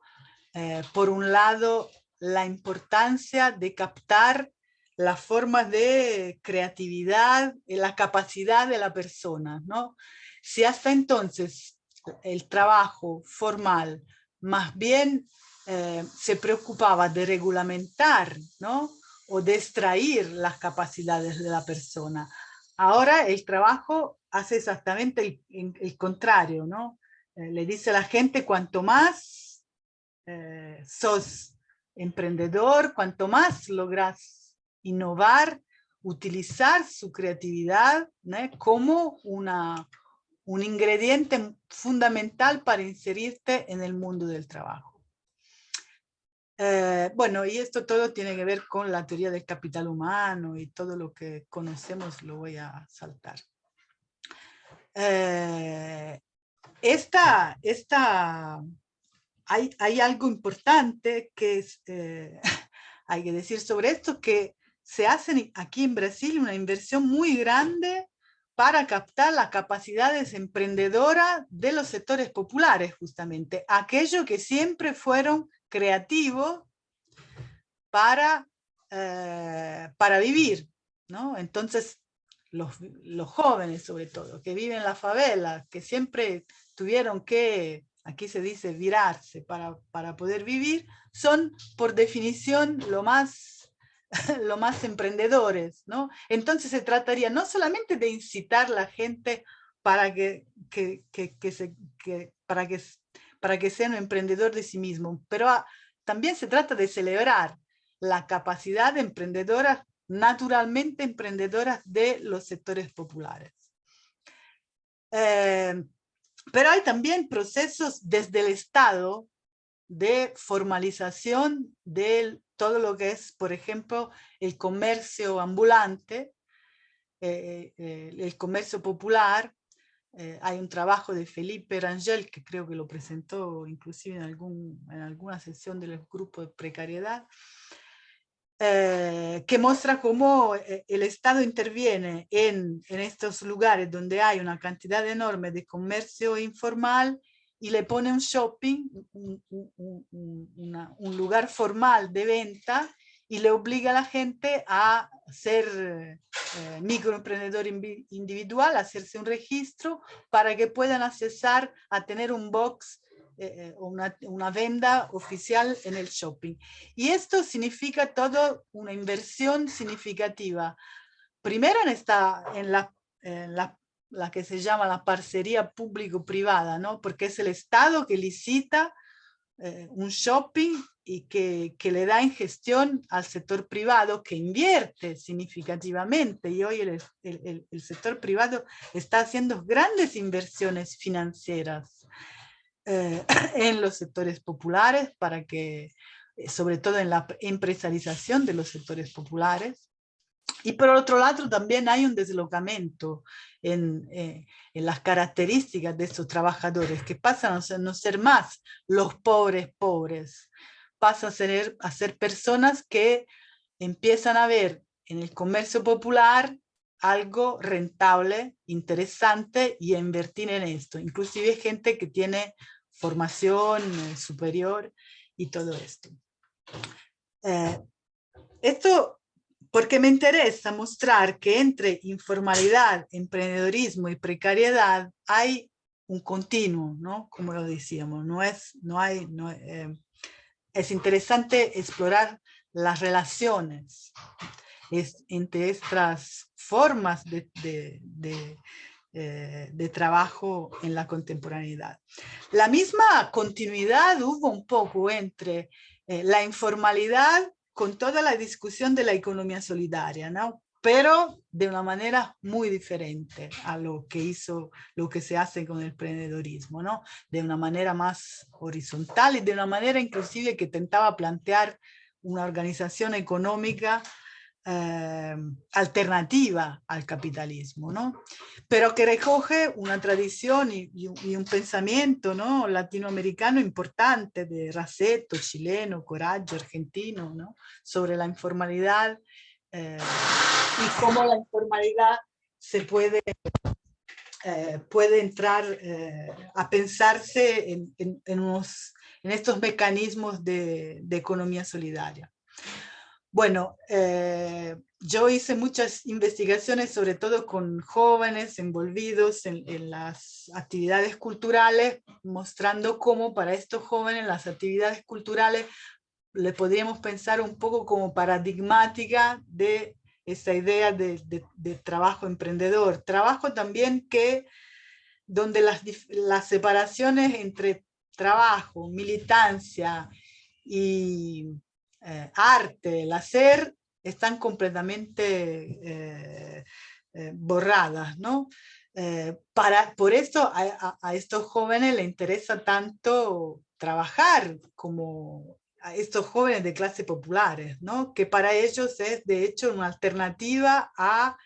por un lado, la importancia de captar las formas de creatividad y la capacidad de la persona, ¿no? Si hasta entonces el trabajo formal más bien se preocupaba de regulamentar, ¿no? O de extraer las capacidades de la persona, ahora el trabajo hace exactamente el contrario, ¿no? Le dice a la gente, cuanto más sos emprendedor, cuanto más logras innovar, utilizar su creatividad, ¿no? Como un ingrediente fundamental para inserirte en el mundo del trabajo. Bueno, y esto todo tiene que ver con la teoría del capital humano y todo lo que conocemos lo voy a saltar. Hay algo importante que hay que decir sobre esto, que se hace aquí en Brasil una inversión muy grande para captar las capacidades emprendedoras de los sectores populares, justamente, aquellos que siempre fueron creativos para vivir, ¿no? Entonces, los jóvenes sobre todo, que viven en la favela, que siempre tuvieron que, aquí se dice, virarse para poder vivir, son por definición lo más emprendedores, ¿no? Entonces se trataría no solamente de incitar a la gente para que sea un emprendedor de sí mismo, pero también se trata de celebrar la capacidad de emprendedoras, naturalmente emprendedoras de los sectores populares. Pero hay también procesos desde el Estado de formalización de todo lo que es, por ejemplo, el comercio ambulante, el comercio popular. Hay un trabajo de Felipe Rangel, que creo que lo presentó inclusive en alguna sesión del grupo de precariedad, que muestra cómo el Estado interviene en estos lugares donde hay una cantidad enorme de comercio informal y le pone un shopping, un lugar formal de venta, y le obliga a la gente a ser microemprendedor individual, a hacerse un registro para que puedan accesar a tener un box una venda oficial en el shopping. Y esto significa todo una inversión significativa. Primero en la la que se llama la parcería público-privada, ¿no? Porque es el Estado que licita un shopping y que le da en gestión al sector privado, que invierte significativamente, y hoy el sector privado está haciendo grandes inversiones financieras en los sectores populares, para que, sobre todo en la empresarización de los sectores populares. Y por otro lado también hay un deslocamiento en las características de estos trabajadores, que pasan a no ser más los pobres, pasan a ser personas que empiezan a ver en el comercio popular algo rentable, interesante, y a invertir en esto. Inclusive gente que tiene formación superior y todo esto. Esto porque me interesa mostrar que entre informalidad, emprendedorismo y precariedad hay un continuo, ¿no? Como lo decíamos, es interesante explorar las relaciones entre estas formas de trabajo en la contemporaneidad. La misma continuidad hubo un poco entre la informalidad con toda la discusión de la economía solidaria, ¿no? Pero de una manera muy diferente a lo que se hace con el emprendedorismo, ¿no? De una manera más horizontal y de una manera inclusive que tentaba plantear una organización económica alternativa al capitalismo, ¿no? Pero que recoge una tradición y un pensamiento, ¿no? latinoamericano importante, de Raceto, chileno, Coraggio, argentino, ¿no? sobre la informalidad y cómo la informalidad se puede entrar a pensarse en estos mecanismos de economía solidaria. Bueno, yo hice muchas investigaciones, sobre todo con jóvenes envolvidos en las actividades culturales, mostrando cómo para estos jóvenes las actividades culturales le podríamos pensar un poco como paradigmática de esta idea de trabajo emprendedor. Trabajo también donde las separaciones entre trabajo, militancia y arte, el hacer, están completamente borradas, ¿no? Por eso a estos jóvenes les interesa tanto trabajar, como a estos jóvenes de clase populares, ¿no? Que para ellos es de hecho una alternativa a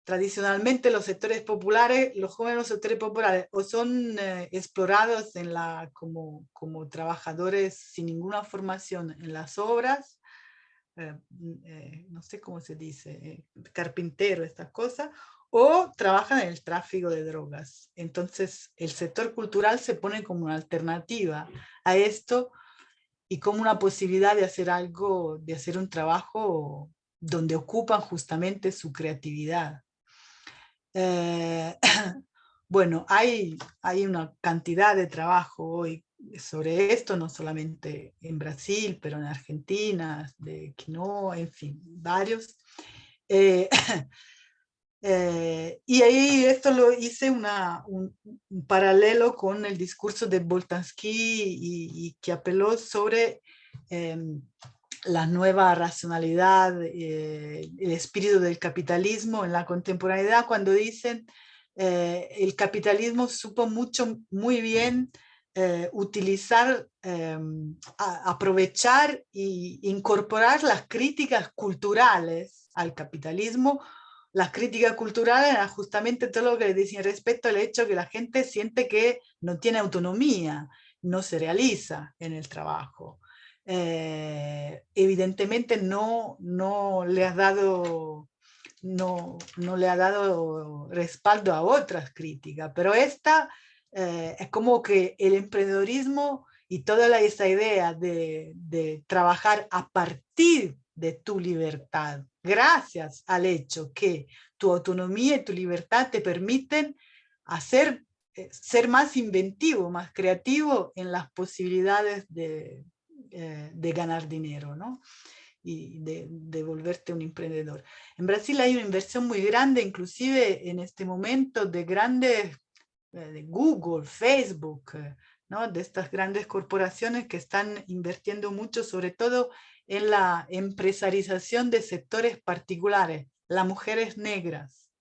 tradicionalmente los sectores populares. Los jóvenes de los sectores populares o son explorados como trabajadores sin ninguna formación en las obras, no sé cómo se dice, carpintero, estas cosas, o trabajan en el tráfico de drogas. Entonces el sector cultural se pone como una alternativa a esto y como una posibilidad de hacer algo, de hacer un trabajo donde ocupan justamente su creatividad. Bueno, hay una cantidad de trabajo hoy sobre esto, no solamente en Brasil, pero en Argentina, de Quinoa, en fin, varios. Y ahí esto lo hice un paralelo con el discurso de Boltanski y que apeló sobre la nueva racionalidad, el espíritu del capitalismo en la contemporaneidad, cuando dicen el capitalismo supo muy bien utilizar, aprovechar e incorporar las críticas culturales al capitalismo. Las críticas culturales eran justamente todo lo que decían respecto al hecho que la gente siente que no tiene autonomía, no se realiza en el trabajo. Evidentemente no le ha dado respaldo a otras críticas, pero esta es como que el emprendedorismo y toda esa idea de trabajar a partir de tu libertad, gracias al hecho que tu autonomía y tu libertad te permiten ser más inventivo, más creativo en las posibilidades de ganar dinero, ¿no? y de volverte un emprendedor. En Brasil hay una inversión muy grande, inclusive en este momento, de grandes, de Google, Facebook, ¿no? De estas grandes corporaciones que están invirtiendo mucho, sobre todo en la empresarización de sectores particulares, las mujeres negras,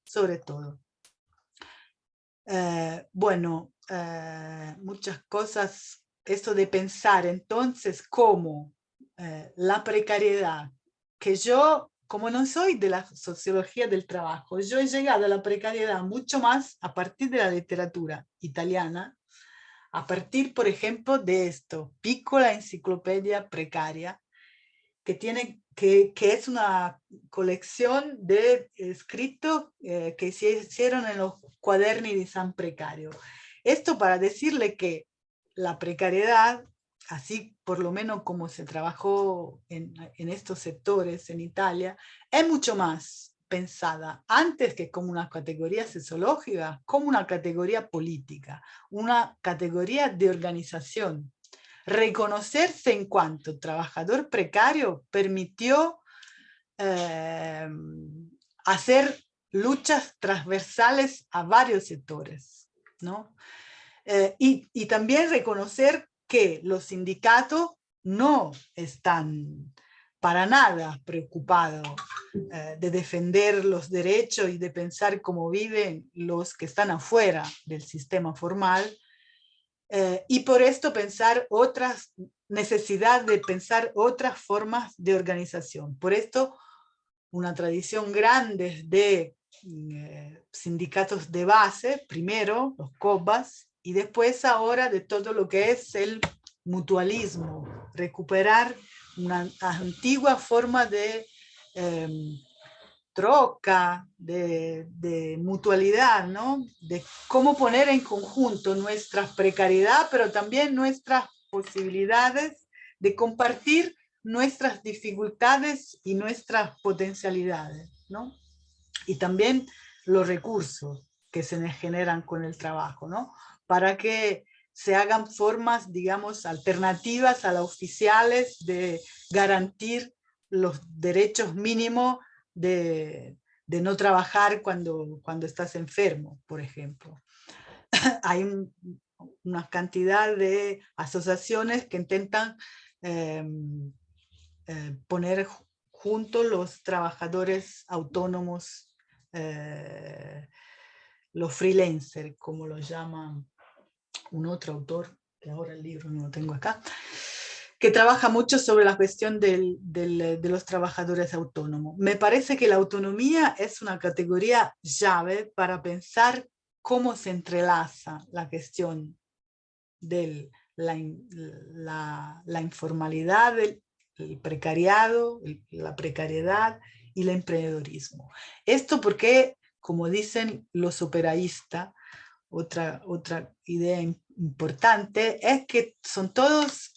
sobre todo. Bueno, muchas cosas, eso de pensar entonces cómo la precariedad, que yo, como no soy de la sociología del trabajo, yo he llegado a la precariedad mucho más a partir de la literatura italiana, a partir, por ejemplo, de esto, Piccola Enciclopedia Precaria, que es una colección de escritos que se hicieron en los cuaderni di San Precario. Esto para decirle que la precariedad, así por lo menos como se trabajó en estos sectores en Italia, es mucho más pensada antes que como una categoría sociológica, como una categoría política, una categoría de organización. Reconocerse en cuanto trabajador precario permitió hacer luchas transversales a varios sectores, ¿no? Y también reconocer que los sindicatos no están para nada preocupados de defender los derechos y de pensar cómo viven los que están afuera del sistema formal, y por esto pensar otras, necesidad de pensar otras formas de organización. Por esto una tradición grande de sindicatos de base, primero los COBAS, y después ahora de todo lo que es el mutualismo, recuperar una antigua forma de troca, de mutualidad, ¿no? De cómo poner en conjunto nuestra precariedad, pero también nuestras posibilidades de compartir nuestras dificultades y nuestras potencialidades, ¿no? Y también los recursos que se generan con el trabajo, ¿no? Para que se hagan formas, digamos, alternativas a las oficiales de garantir los derechos mínimos de no trabajar cuando estás enfermo, por ejemplo. Hay una cantidad de asociaciones que intentan poner juntos los trabajadores autónomos, los freelancers, como lo llaman un otro autor, que ahora el libro no lo tengo acá, que trabaja mucho sobre la cuestión de los trabajadores autónomos. Me parece que la autonomía es una categoría llave para pensar cómo se entrelaza la cuestión de la informalidad, el precariado, la precariedad y el emprendedorismo. Esto porque, como dicen los operaístas, otra idea importante es que son todos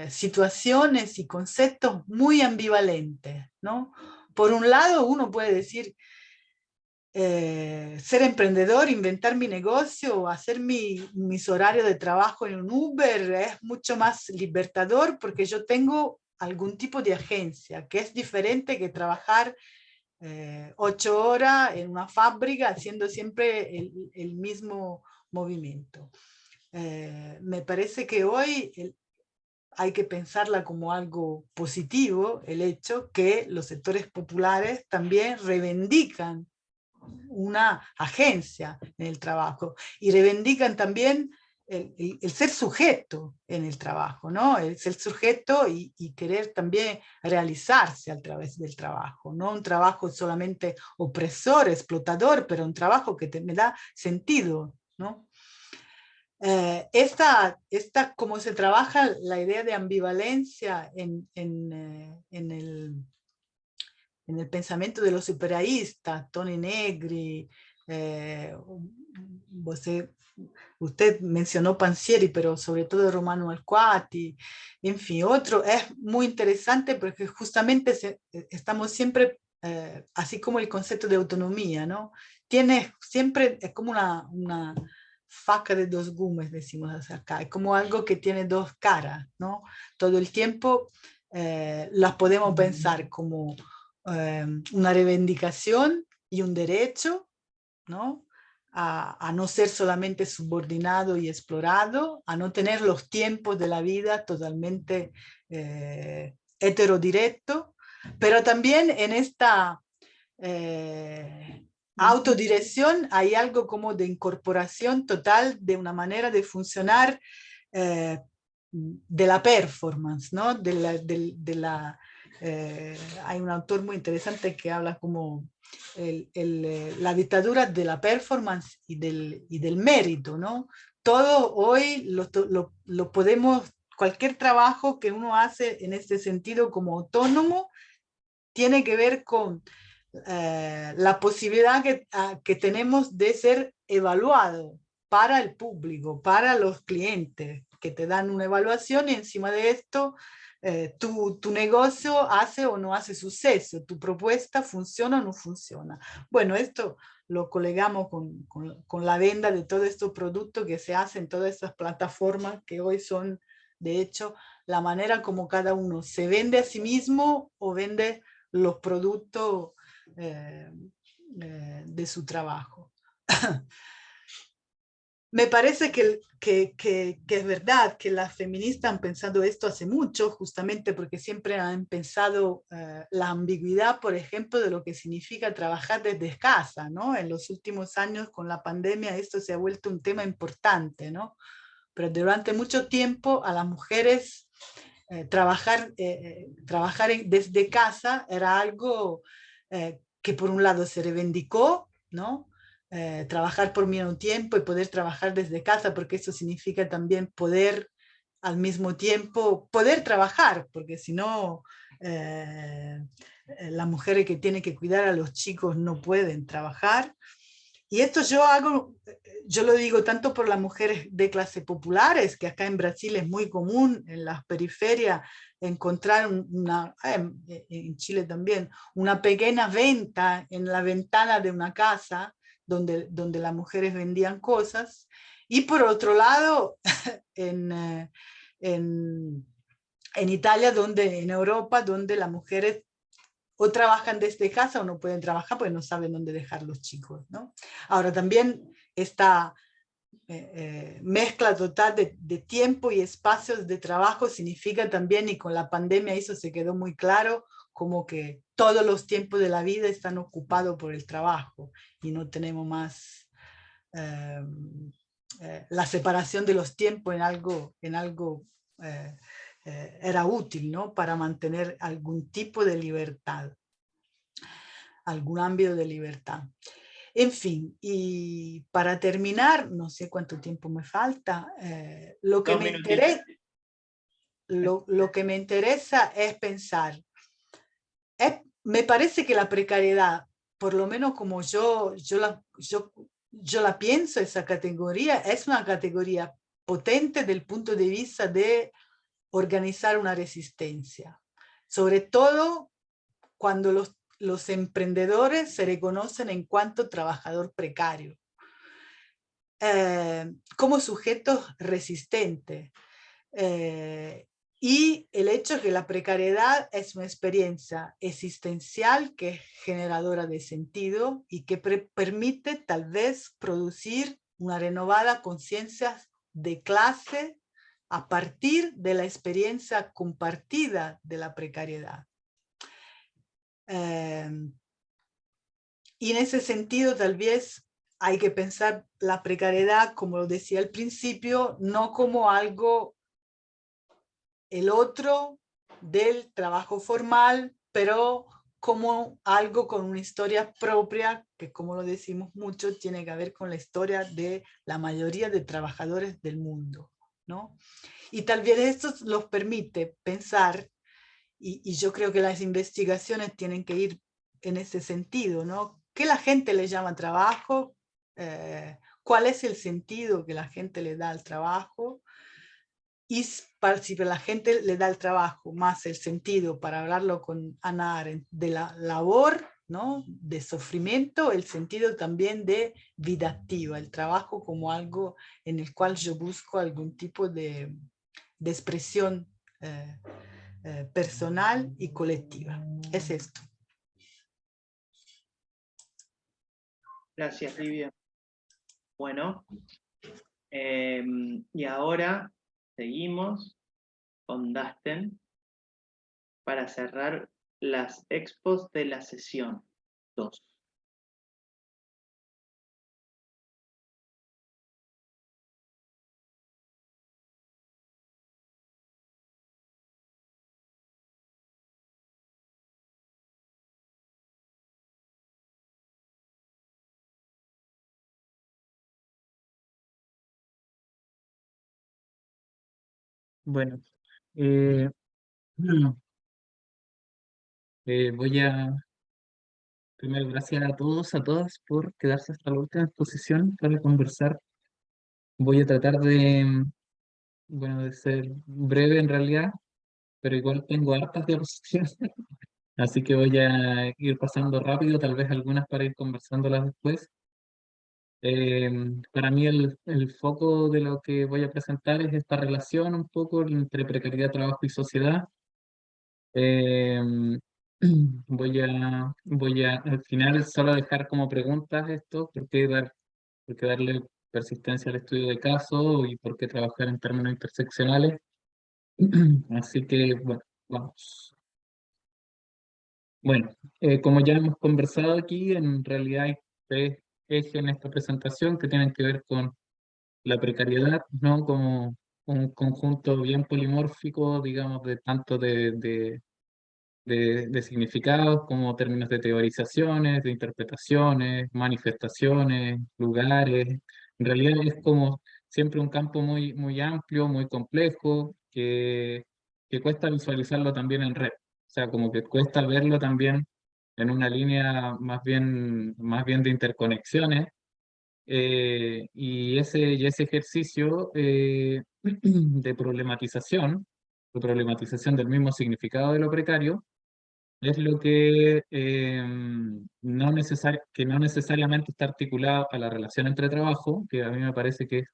situaciones y conceptos muy ambivalentes, ¿no? Por un lado, uno puede decir, ser emprendedor, inventar mi negocio, hacer mis horarios de trabajo en un Uber es mucho más libertador porque yo tengo algún tipo de agencia, que es diferente que trabajar 8 horas en una fábrica haciendo siempre el mismo movimiento. Me parece que hoy hay que pensarla como algo positivo, el hecho que los sectores populares también reivindican una agencia en el trabajo y reivindican también el ser sujeto en el trabajo, ¿no? El ser sujeto y querer también realizarse a través del trabajo, no un trabajo solamente opresor, explotador, pero un trabajo que me da sentido, ¿no? Cómo se trabaja la idea de ambivalencia en el pensamiento de los superaístas, Toni Negri, usted mencionó Pansieri, pero sobre todo Romano Alquati, en fin, otro, es muy interesante porque justamente estamos siempre, así como el concepto de autonomía, ¿no? Tiene siempre, es como una faca de dos gumes, decimos acá, es como algo que tiene dos caras, ¿no? Todo el tiempo las podemos pensar como una reivindicación y un derecho, ¿no? A no ser solamente subordinado y explorado, a no tener los tiempos de la vida totalmente heterodirecto, pero también en esta autodirección hay algo como de incorporación total de una manera de funcionar de la performance, ¿no? Hay un autor muy interesante que habla como la dictadura de la performance y del mérito, ¿no? Todo hoy lo podemos, cualquier trabajo que uno hace en este sentido como autónomo, tiene que ver con la posibilidad que tenemos de ser evaluado para el público, para los clientes, que te dan una evaluación y encima de esto tu negocio hace o no hace suceso, tu propuesta funciona o no funciona. Bueno, esto lo colegamos con la venta de todos estos productos que se hacen en todas estas plataformas que hoy son, de hecho, la manera como cada uno se vende a sí mismo o vende los productos de su trabajo. Me parece que es verdad que las feministas han pensado esto hace mucho, justamente porque siempre han pensado la ambigüedad, por ejemplo, de lo que significa trabajar desde casa, ¿no? En los últimos años con la pandemia esto se ha vuelto un tema importante, ¿no? Pero durante mucho tiempo a las mujeres trabajar desde casa era algo que por un lado se reivindicó, ¿no? Trabajar por menos tiempo y poder trabajar desde casa, porque eso significa también poder al mismo tiempo poder trabajar, porque si no, las mujeres que tienen que cuidar a los chicos no pueden trabajar. Y esto yo lo digo tanto por las mujeres de clase populares, que acá en Brasil es muy común en las periferias encontrar en Chile también, una pequeña venta en la ventana de una casa donde las mujeres vendían cosas. Y por otro lado, en Italia, en Europa, donde las mujeres o trabajan desde casa o no pueden trabajar porque no saben dónde dejar los chicos, ¿no? Ahora también esta mezcla total de tiempo y espacios de trabajo significa también, y con la pandemia eso se quedó muy claro, como que todos los tiempos de la vida están ocupados por el trabajo y no tenemos más la separación de los tiempos en algo era útil, ¿no? Para mantener algún tipo de libertad, algún ámbito de libertad. En fin, y para terminar, no sé cuánto tiempo me falta, lo que me interesa es pensar, me parece que la precariedad, por lo menos como yo la pienso, esa categoría, es una categoría potente desde el punto de vista de organizar una resistencia, sobre todo cuando los emprendedores se reconocen en cuanto trabajador precario, como sujetos resistentes. Y el hecho de que la precariedad es una experiencia existencial que es generadora de sentido y que permite tal vez producir una renovada conciencia de clase a partir de la experiencia compartida de la precariedad. Y en ese sentido tal vez hay que pensar la precariedad, como lo decía al principio, no como algo el otro del trabajo formal, pero como algo con una historia propia, que como lo decimos mucho, tiene que ver con la historia de la mayoría de trabajadores del mundo, ¿no? Y tal vez esto los permite pensar, y yo creo que las investigaciones tienen que ir en ese sentido, ¿no? ¿Qué la gente le llama trabajo? ¿Cuál es el sentido que la gente le da al trabajo? Y si la gente le da el trabajo más el sentido, para hablarlo con Hannah Arendt, de la labor, ¿no? De sufrimiento, el sentido también de vida activa, el trabajo como algo en el cual yo busco algún tipo de expresión personal y colectiva. Es esto. Gracias, Livia. Bueno, y ahora seguimos con Dustin para cerrar las expos de la sesión 2. Bueno, voy a, primero, gracias a todos, a todas por quedarse hasta la última exposición para conversar. Voy a tratar de, bueno, de ser breve en realidad, pero igual tengo hartas diapositivas, así que voy a ir pasando rápido, tal vez algunas para ir conversándolas después. Para mí el foco de lo que voy a presentar es esta relación un poco entre precariedad, trabajo y sociedad. Em, voy a al final solo dejar como preguntas esto, por qué darle persistencia al estudio de caso y por qué trabajar en términos interseccionales. Así que, bueno, vamos. Bueno, como ya hemos conversado aquí, en realidad hay tres ejes en esta presentación que tienen que ver con la precariedad, ¿no? Como un conjunto bien polimórfico, digamos, de tanto de significados como términos de teorizaciones, de interpretaciones, manifestaciones, lugares. En realidad es como siempre un campo muy, muy amplio, muy complejo, que cuesta visualizarlo también en red. O sea, como que cuesta verlo también en una línea más bien de interconexiones. Y ese ejercicio de problematización del mismo significado de lo precario, es lo que, que no necesariamente está articulado a la relación entre trabajo, que a mí me parece que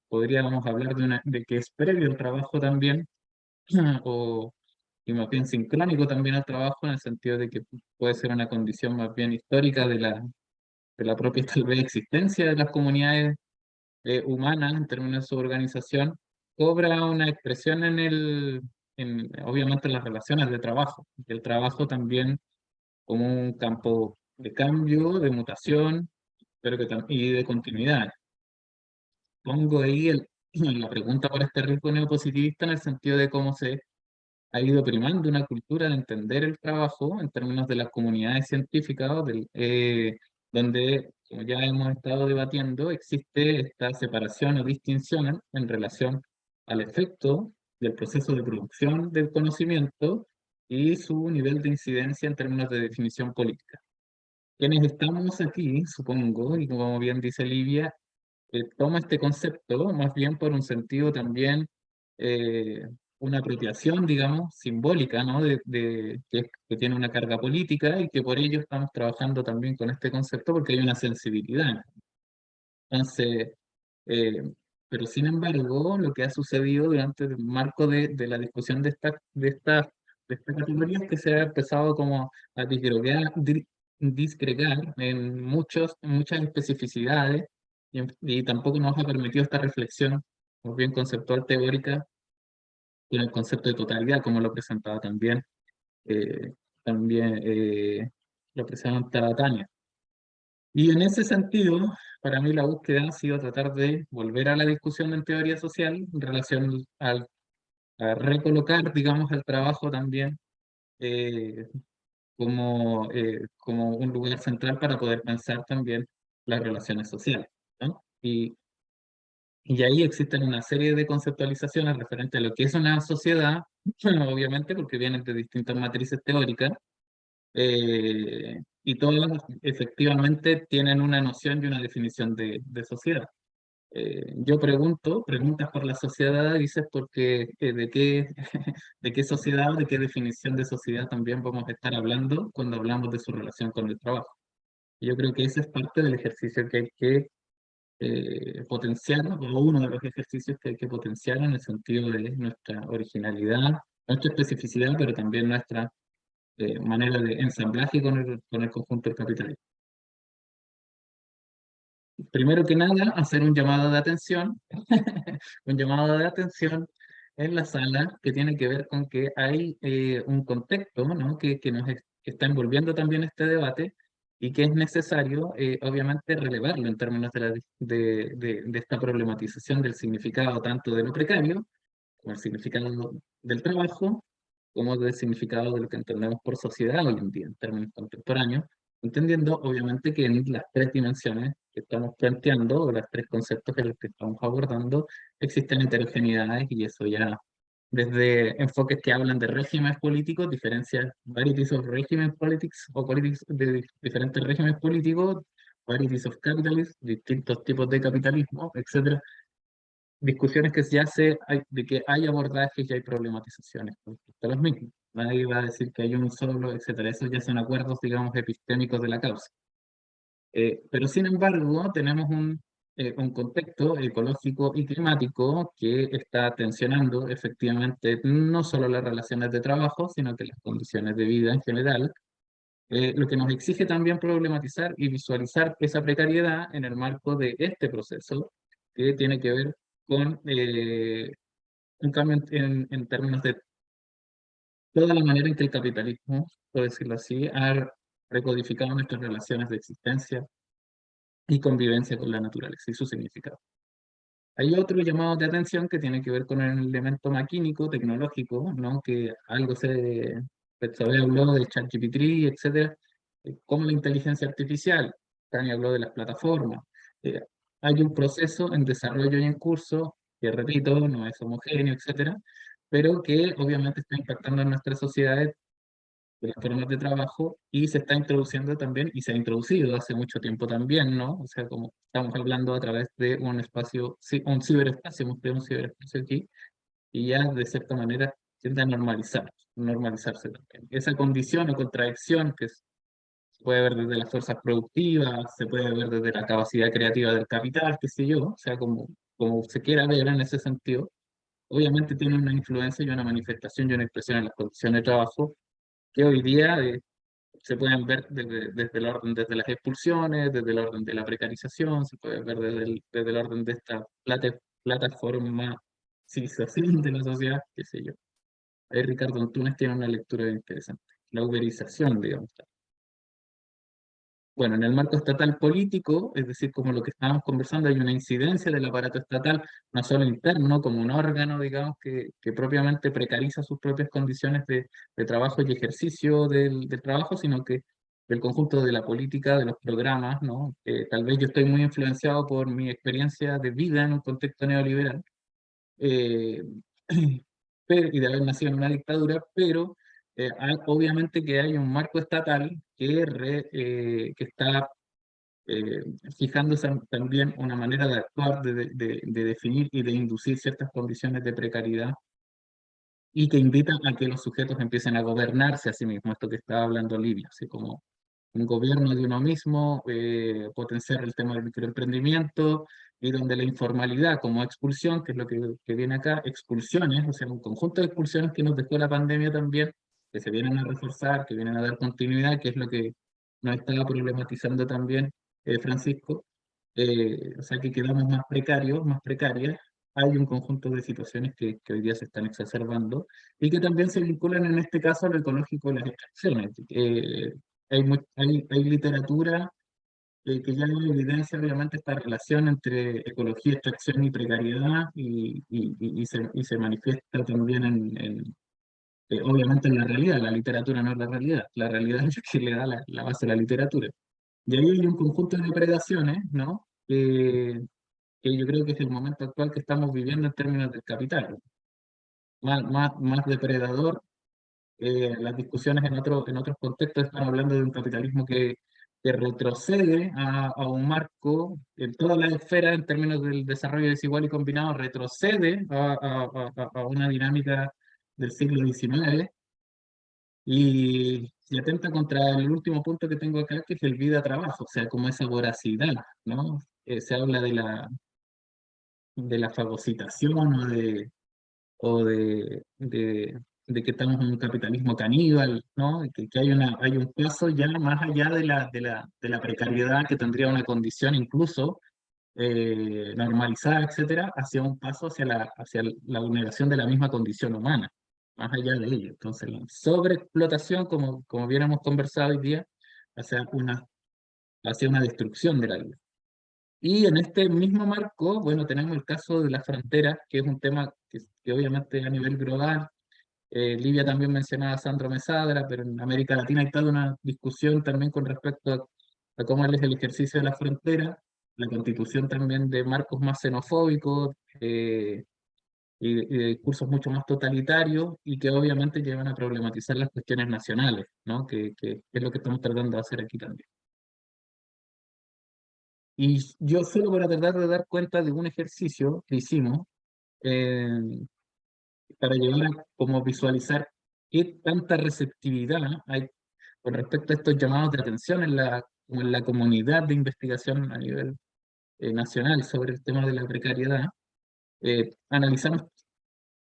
podríamos hablar de que es previo al trabajo también, o, y más bien sincrónico también al trabajo, en el sentido de que puede ser una condición más bien histórica de la propia tal vez existencia de las comunidades humanas en términos de su organización, cobra una expresión obviamente en las relaciones de trabajo. El trabajo también como un campo de cambio, de mutación, pero y de continuidad. Pongo ahí la pregunta por este riesgo neopositivista en el sentido de cómo se ha ido primando una cultura de entender el trabajo en términos de las comunidades científicas, donde, como ya hemos estado debatiendo, existe esta separación o distinción en relación al efecto del proceso de producción del conocimiento y su nivel de incidencia en términos de definición política. Quienes estamos aquí, supongo, y como bien dice Livia, toma este concepto más bien por un sentido también, eh, una apropiación, digamos, simbólica, ¿no? Que tiene una carga política y que por ello estamos trabajando también con este concepto porque hay una sensibilidad. Entonces, eh, pero sin embargo, lo que ha sucedido durante el marco de la discusión de esta categoría es que se ha empezado como a disgregar en muchas especificidades y tampoco nos ha permitido esta reflexión más bien conceptual teórica con el concepto de totalidad, como lo presentaba eh, también lo presentaba Tania. Y en ese sentido, para mí la búsqueda ha sido tratar de volver a la discusión en teoría social en relación a recolocar, digamos, el trabajo también eh, como un lugar central para poder pensar también las relaciones sociales, ¿no? Y ahí existen una serie de conceptualizaciones referentes a lo que es una sociedad, obviamente porque vienen de distintas matrices teóricas, y todas efectivamente tienen una noción y una definición de sociedad. Yo pregunto, preguntas por la sociedad, dices porque de qué sociedad, de qué definición de sociedad también vamos a estar hablando cuando hablamos de su relación con el trabajo. Yo creo que ese es parte del ejercicio que hay que potenciar, ¿no? O uno de los ejercicios que hay que potenciar en el sentido de nuestra originalidad nuestra especificidad, pero también nuestra manera de ensamblaje con el conjunto del capitalismo. Primero que nada, hacer un llamado de atención, un llamado de atención en la sala que tiene que ver con que hay un contexto, ¿no? que nos que está envolviendo también este debate y que es necesario, obviamente, relevarlo en términos de esta problematización del significado tanto de lo precario, como el significado del trabajo, como del significado de lo que entendemos por sociedad hoy en día, en términos contemporáneos, entendiendo obviamente que en las tres dimensiones que estamos planteando, o los tres conceptos que estamos abordando, existen heterogeneidades y eso ya desde enfoques que hablan de regímenes políticos, diferencias, varieties of regimen politics, o politics de diferentes regímenes políticos, varieties of capitalism, distintos tipos de capitalismo, etcétera, discusiones que ya de que hay abordajes y hay problematizaciones con respecto a los mismos. Nadie va a decir que hay uno solo, etcétera. Esos ya son acuerdos, digamos, epistémicos de la causa. Pero sin embargo, tenemos un contexto ecológico y climático que está tensionando efectivamente no solo las relaciones de trabajo, sino que las condiciones de vida en general, lo que nos exige también problematizar y visualizar esa precariedad en el marco de este proceso que tiene que ver con un cambio en términos de toda la manera en que el capitalismo, por decirlo así, ha recodificado nuestras relaciones de existencia y convivencia con la naturaleza y su significado. Hay otro llamado de atención que tiene que ver con el elemento maquínico, tecnológico, ¿no? Que algo se habló de ChatGPT, etcétera, como la inteligencia artificial. Tania habló de las plataformas. Eh, Hay un proceso en desarrollo y en curso, que repito, no es homogéneo, etcétera, pero que obviamente está impactando en nuestras sociedades de las formas de trabajo y se está introduciendo también, y se ha introducido hace mucho tiempo también, ¿no? O sea, como estamos hablando a través de un espacio, un ciberespacio, hemos creado un ciberespacio aquí, y ya de cierta manera tiende a normalizarse también. Esa condición o contradicción se puede ver desde las fuerzas productivas, se puede ver desde la capacidad creativa del capital, qué sé yo, o sea, como se quiera ver en ese sentido, obviamente tiene una influencia y una manifestación y una expresión en las condiciones de trabajo que hoy día se pueden ver desde el orden, desde las expulsiones, desde el orden de la precarización, se puede ver desde el orden de esta plataforma civilización de la sociedad, qué sé yo. Ahí Ricardo Antunes tiene una lectura interesante, la uberización, digamos. Bueno, en el marco estatal político, es decir, como lo que estábamos conversando, hay una incidencia del aparato estatal, no solo interno, como un órgano, digamos, que propiamente precariza sus propias condiciones de trabajo y ejercicio del trabajo, sino que del conjunto de la política, de los programas, ¿no? Tal vez yo estoy muy influenciado por mi experiencia de vida en un contexto neoliberal, eh, y de haber nacido en una dictadura, pero obviamente que hay un marco estatal que está eh, fijándose también una manera de actuar, de definir y de inducir ciertas condiciones de precariedad y que invita a que los sujetos empiecen a gobernarse a sí mismos, esto que estaba hablando Livia, así como un gobierno de uno mismo, potenciar el tema del microemprendimiento y donde la informalidad como expulsión, que es lo que viene acá, expulsiones, o sea, un conjunto de expulsiones que nos dejó la pandemia también, que se vienen a reforzar, que vienen a dar continuidad, que es lo que nos estaba problematizando también Francisco, o sea, que quedamos más precarios, más precarias. Hay un conjunto de situaciones que hoy día se están exacerbando y que también se vinculan en este caso a lo ecológico de las extracciones. Hay literatura que ya evidencia obviamente esta relación entre ecología, extracción y precariedad y se manifiesta también obviamente en la realidad. La literatura no es la realidad es la que le da la base a la literatura. Y ahí hay un conjunto de depredaciones, ¿no? Que yo creo que es el momento actual que estamos viviendo en términos del capital. Más depredador, las discusiones en otros contextos están hablando de un capitalismo que retrocede a un marco, en toda la esfera en términos del desarrollo desigual y combinado, retrocede a una dinámica del siglo XIX y atenta contra el último punto que tengo acá, que es el vida-trabajo, o sea, como esa voracidad, ¿no? Se habla de la fagocitación o de de que estamos en un capitalismo caníbal, ¿no? Que hay un paso ya más allá de la precariedad, que tendría una condición incluso normalizada, etcétera, hacia un paso hacia la vulneración de la misma condición humana, más allá de ello. Entonces, la sobreexplotación, como bien hemos conversado hoy día, hacia una destrucción de la vida. Y en este mismo marco, bueno, tenemos el caso de las fronteras, que es un tema que obviamente a nivel global. Livia también mencionaba a Sandro Mesadra, pero en América Latina hay toda una discusión también con respecto a cómo es el ejercicio de la frontera, la constitución también de marcos más xenofóbicos y de discursos mucho más totalitarios, y que obviamente llevan a problematizar las cuestiones nacionales, ¿no? Que es lo que estamos tratando de hacer aquí también. Y yo solo para tratar de dar cuenta de un ejercicio que hicimos, eh, para llegar a como visualizar qué tanta receptividad hay con respecto a estos llamados de atención como en la comunidad de investigación a nivel nacional sobre el tema de la precariedad. Analizamos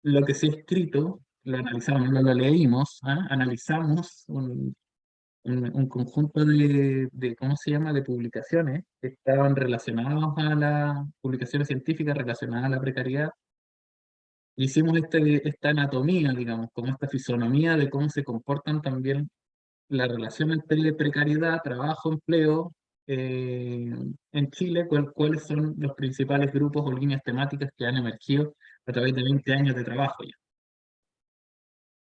lo que se ha escrito, lo analizamos, no lo leímos, ¿ah? Analizamos un conjunto ¿cómo se llama?, de publicaciones que estaban relacionadas a las publicaciones científicas relacionadas a la precariedad. Hicimos esta anatomía, digamos, como esta fisonomía de cómo se comportan también la relación entre precariedad, trabajo, empleo en Chile, cuáles son los principales grupos o líneas temáticas que han emergido a través de 20 años de trabajo ya.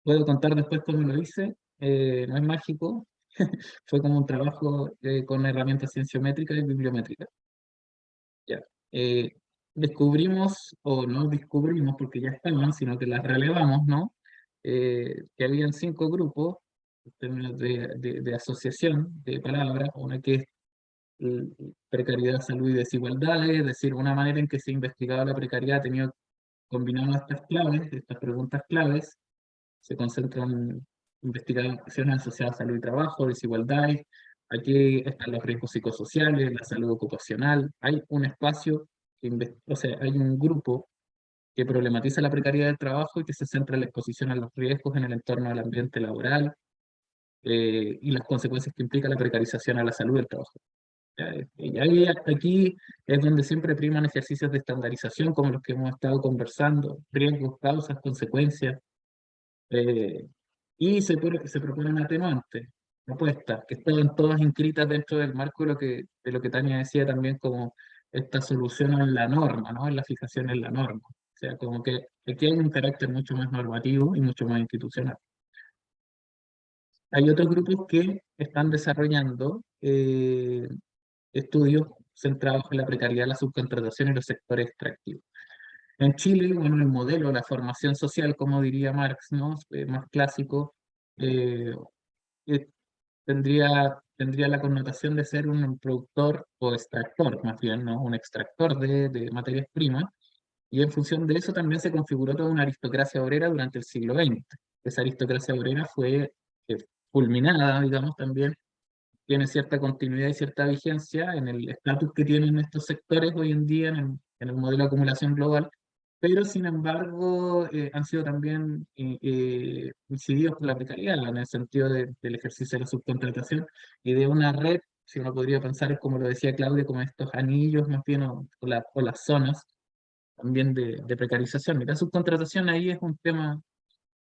Puedo contar después cómo lo hice, no es mágico, fue como un trabajo con herramientas cienciométricas y bibliométricas. Ya. Descubrimos, o no descubrimos porque ya estaban, sino que las relevamos, ¿no? Que habían 5 grupos en términos de asociación de palabras, una que es eh, precariedad, salud y desigualdades, es decir, una manera en que se ha investigado la precariedad ha tenido combinando estas claves, estas preguntas claves, se concentran en investigaciones asociadas a salud y trabajo, desigualdades. Aquí están los riesgos psicosociales, la salud ocupacional. Hay un espacio, o sea, hay un grupo que problematiza la precariedad del trabajo y que se centra en la exposición a los riesgos en el entorno del ambiente laboral y las consecuencias que implica la precarización a la salud del trabajo. Y aquí es donde siempre priman ejercicios de estandarización como los que hemos estado conversando, riesgos, causas, consecuencias, eh, y se proponen atenuantes, propuestas, que están todas inscritas dentro del marco de lo que Tania decía también como esta solución en la norma, ¿no? En la fijación en la norma. O sea, como que aquí hay un carácter mucho más normativo y mucho más institucional. Hay otros grupos que están desarrollando estudios centrados en la precariedad, la subcontratación y los sectores extractivos. En Chile, bueno, el modelo, la formación social, como diría Marx, ¿no? Más clásico, eh, eh, tendría la connotación de ser un productor o extractor, más bien, ¿no? Un extractor de materias primas, y en función de eso también se configuró toda una aristocracia obrera durante el siglo XX. Esa aristocracia obrera fue culminada, digamos, también tiene cierta continuidad y cierta vigencia en el estatus que tienen estos sectores hoy en día en el modelo de acumulación global, pero sin embargo han sido también incididos por la precariedad en el sentido del ejercicio de la subcontratación y de una red, si uno podría pensar, es como lo decía Claudia, como estos anillos más bien o las zonas también de precarización. Y la subcontratación ahí es un tema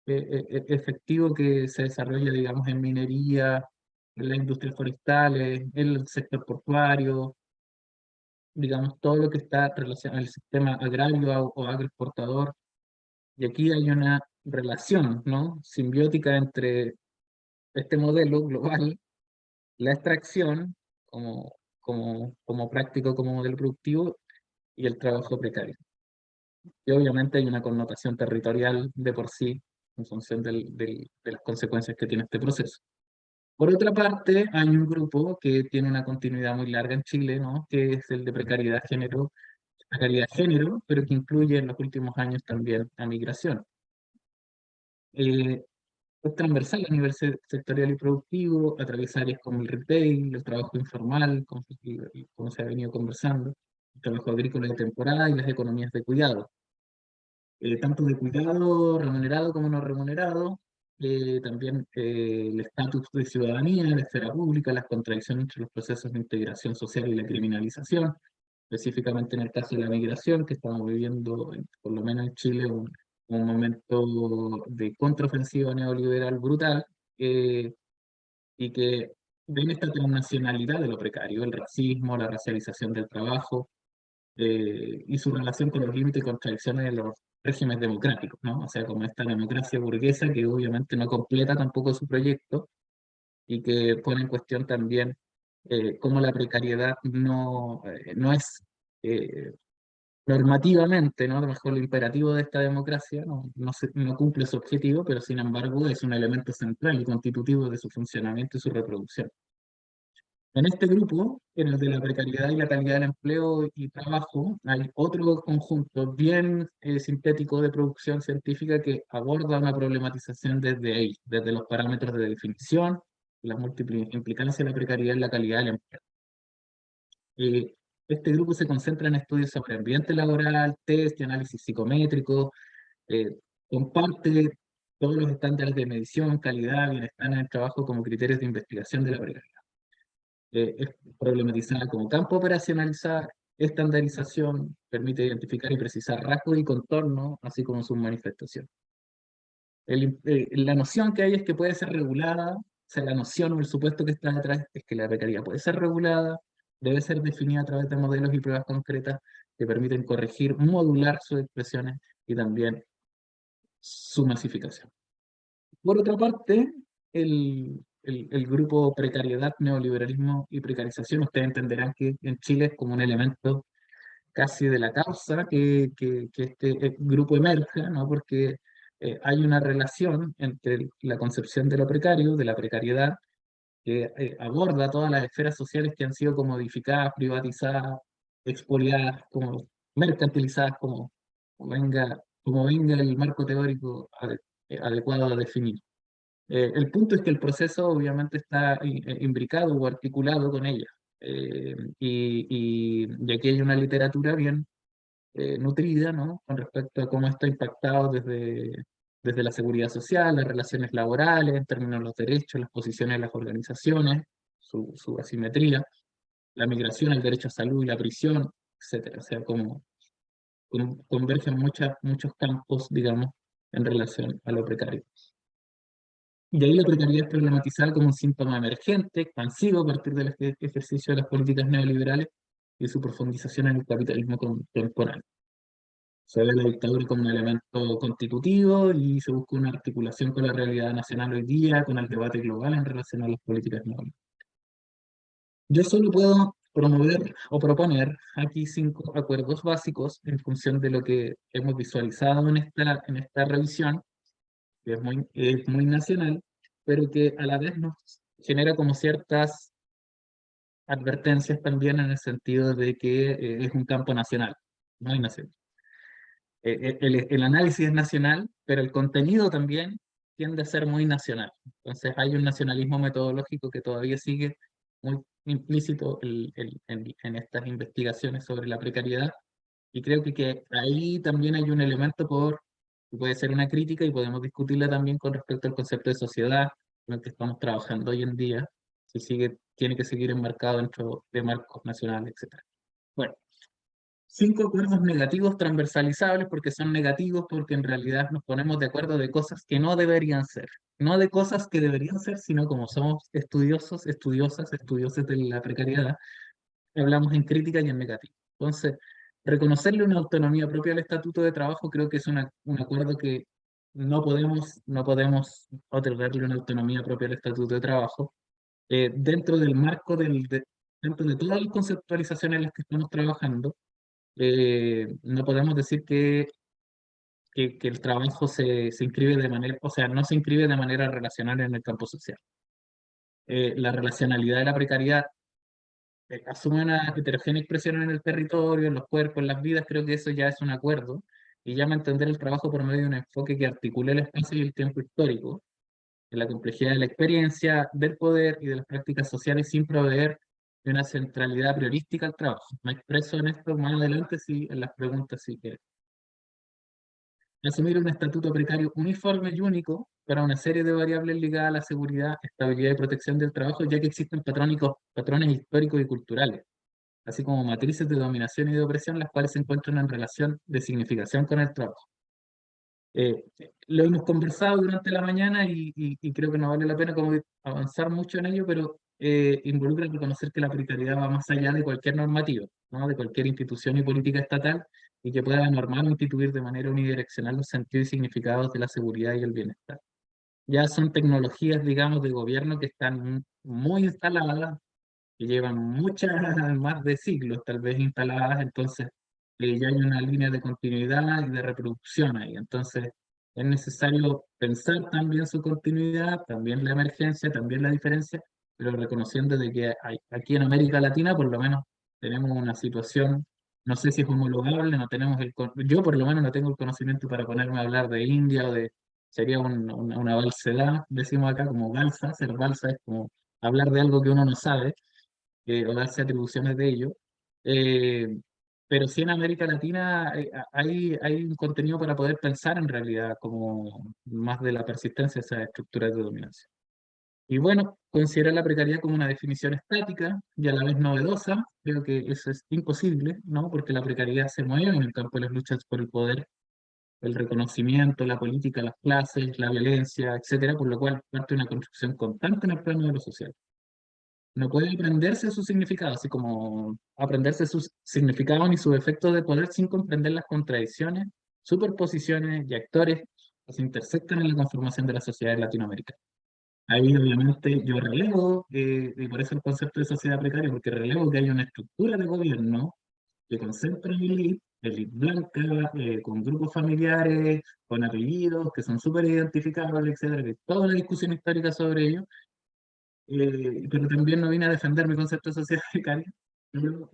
efectivo que se desarrolla, digamos, en minería, en las industrias forestales, en el sector portuario, digamos, todo lo que está relacionado al sistema agrario o agroexportador. Y aquí hay una relación, ¿no?, simbiótica entre este modelo global, la extracción como práctico, como modelo productivo, y el trabajo precario. Y obviamente hay una connotación territorial de por sí, en función de las consecuencias que tiene este proceso. Por otra parte, hay un grupo que tiene una continuidad muy larga en Chile, ¿no?, que es el de precariedad género, pero que incluye en los últimos años también a migración. Es transversal a nivel sectorial y productivo, atraviesa áreas como el retail, el trabajo informal, como se ha venido conversando, el trabajo agrícola de temporada y las economías de cuidado. tanto de cuidado remunerado como no remunerado, también el estatus de ciudadanía, la esfera pública, las contradicciones entre los procesos de integración social y la criminalización, específicamente en el caso de la migración, que estamos viviendo, por lo menos en Chile, un momento de contraofensiva neoliberal brutal, y que ven esta transnacionalidad de lo precario, el racismo, la racialización del trabajo, y su relación con los límites y contradicciones de los regímenes democráticos, ¿no? O sea, como esta democracia burguesa que obviamente no completa tampoco su proyecto y que pone en cuestión también cómo la precariedad no es normativamente, ¿no? A lo mejor el imperativo de esta democracia no cumple su objetivo, pero sin embargo es un elemento central y constitutivo de su funcionamiento y su reproducción. En este grupo, en el de la precariedad y la calidad del empleo y trabajo, hay otro conjunto bien sintético de producción científica que aborda una problematización desde ahí, desde los parámetros de definición, las múltiples implicancias de la precariedad y la calidad del empleo. Este grupo se concentra en estudios sobre ambiente laboral, test y análisis psicométrico, comparte todos los estándares de medición, calidad, bienestar en el trabajo como criterios de investigación de la precariedad. Es problematizada como campo operacionalizar, estandarización, permite identificar y precisar rasgos y contornos, así como sus manifestaciones. La noción que hay es que puede ser regulada, o sea, la noción o el supuesto que está detrás es que la precariedad puede ser regulada, debe ser definida a través de modelos y pruebas concretas que permiten corregir, modular sus expresiones y también su masificación. Por otra parte, el grupo precariedad, neoliberalismo y precarización, ustedes entenderán que en Chile es como un elemento casi de la causa que este grupo emerja, ¿no? Porque hay una relación entre la concepción de lo precario, de la precariedad, que aborda todas las esferas sociales que han sido comodificadas, privatizadas, expoliadas, como mercantilizadas, como venga el marco teórico adecuado a definir. El punto es que el proceso obviamente está imbricado o articulado con ella. Y aquí hay una literatura bien nutrida, ¿no? Con respecto a cómo está impactado desde la seguridad social, las relaciones laborales, en términos de los derechos, las posiciones de las organizaciones, su asimetría, la migración, el derecho a salud y la prisión, etcétera. O sea, como convergen muchos campos, digamos, en relación a lo precario. Y ahí la precariedad es problematizada como un síntoma emergente, expansivo a partir del ejercicio de las políticas neoliberales y su profundización en el capitalismo contemporáneo. Se ve la dictadura como un elemento constitutivo y se busca una articulación con la realidad nacional hoy día, con el debate global en relación a las políticas neoliberales. Yo solo puedo promover o proponer aquí 5 acuerdos básicos en función de lo que hemos visualizado en esta revisión, que es muy nacional, pero que a la vez nos genera como ciertas advertencias también en el sentido de que es un campo nacional, no hay nacional. El análisis es nacional, pero el contenido también tiende a ser muy nacional. Entonces hay un nacionalismo metodológico que todavía sigue muy implícito en estas investigaciones sobre la precariedad, y creo que ahí también hay un elemento que puede ser una crítica y podemos discutirla también con respecto al concepto de sociedad en el que estamos trabajando hoy en día, si tiene que seguir enmarcado dentro de marcos nacionales, etc. Bueno, 5 acuerdos negativos transversalizables porque son negativos porque en realidad nos ponemos de acuerdo de cosas que no deberían ser, no de cosas que deberían ser, sino como somos estudiosos, estudiosas, estudiosos de la precariedad, hablamos en crítica y en negativo. Entonces, reconocerle una autonomía propia al Estatuto de Trabajo creo que es un acuerdo que no podemos otorgarle una autonomía propia al Estatuto de Trabajo dentro del marco dentro de todas las conceptualizaciones en las que estamos trabajando. No podemos decir que el trabajo se inscribe de manera, o sea, no se inscribe de manera relacional en el campo social. La relacionalidad de la precariedad asume una heterogénea expresión en el territorio, en los cuerpos, en las vidas. Creo que eso ya es un acuerdo y llama a entender el trabajo por medio de un enfoque que articule el espacio y el tiempo histórico, en la complejidad de la experiencia, del poder y de las prácticas sociales sin proveer de una centralidad priorística al trabajo. Me expreso en esto más adelante, sí, en las preguntas, sí que. asumir un estatuto precario uniforme y único para una serie de variables ligadas a la seguridad, estabilidad y protección del trabajo, ya que existen patrones históricos y culturales, así como matrices de dominación y de opresión, las cuales se encuentran en relación de significación con el trabajo. Lo hemos conversado durante la mañana y creo que no vale la pena como avanzar mucho en ello, pero involucra reconocer que la precariedad va más allá de cualquier normativa, ¿no? De cualquier institución y política estatal, y que pueda normar o instituir de manera unidireccional los sentidos y significados de la seguridad y el bienestar. Ya son tecnologías, digamos, de gobierno que están muy instaladas, que llevan muchas más de siglos tal vez instaladas, entonces ya hay una línea de continuidad y de reproducción ahí. Entonces es necesario pensar también su continuidad, también la emergencia, también la diferencia, pero reconociendo de que aquí en América Latina por lo menos tenemos una situación, no sé si es homologable, no tenemos yo por lo menos no tengo el conocimiento para ponerme a hablar de India o de, sería una balsedad, decimos acá como balsa, ser balsa es como hablar de algo que uno no sabe, o darse atribuciones de ello. Eh, pero sí en América Latina hay un contenido para poder pensar en realidad como más de la persistencia de esas estructuras de dominación. Y bueno, considerar la precariedad como una definición estática y a la vez novedosa, creo que eso es imposible, ¿no? Porque la precariedad se mueve en el campo de las luchas por el poder, el reconocimiento, la política, las clases, la violencia, etcétera, por lo cual parte de una construcción constante en el plano de lo social. No puede aprenderse su significado, así como aprenderse sus significados ni sus efectos de poder sin comprender las contradicciones, superposiciones y actores que se intersectan en la conformación de la sociedad latinoamericana. Ahí obviamente yo relevo, y por eso el concepto de sociedad precaria, porque relevo que hay una estructura de gobierno que concentra elite blanca, con grupos familiares, con apellidos, que son súper identificables, etcétera, que toda la discusión histórica sobre ello, pero también no vine a defender mi concepto de sociedad becaria, pero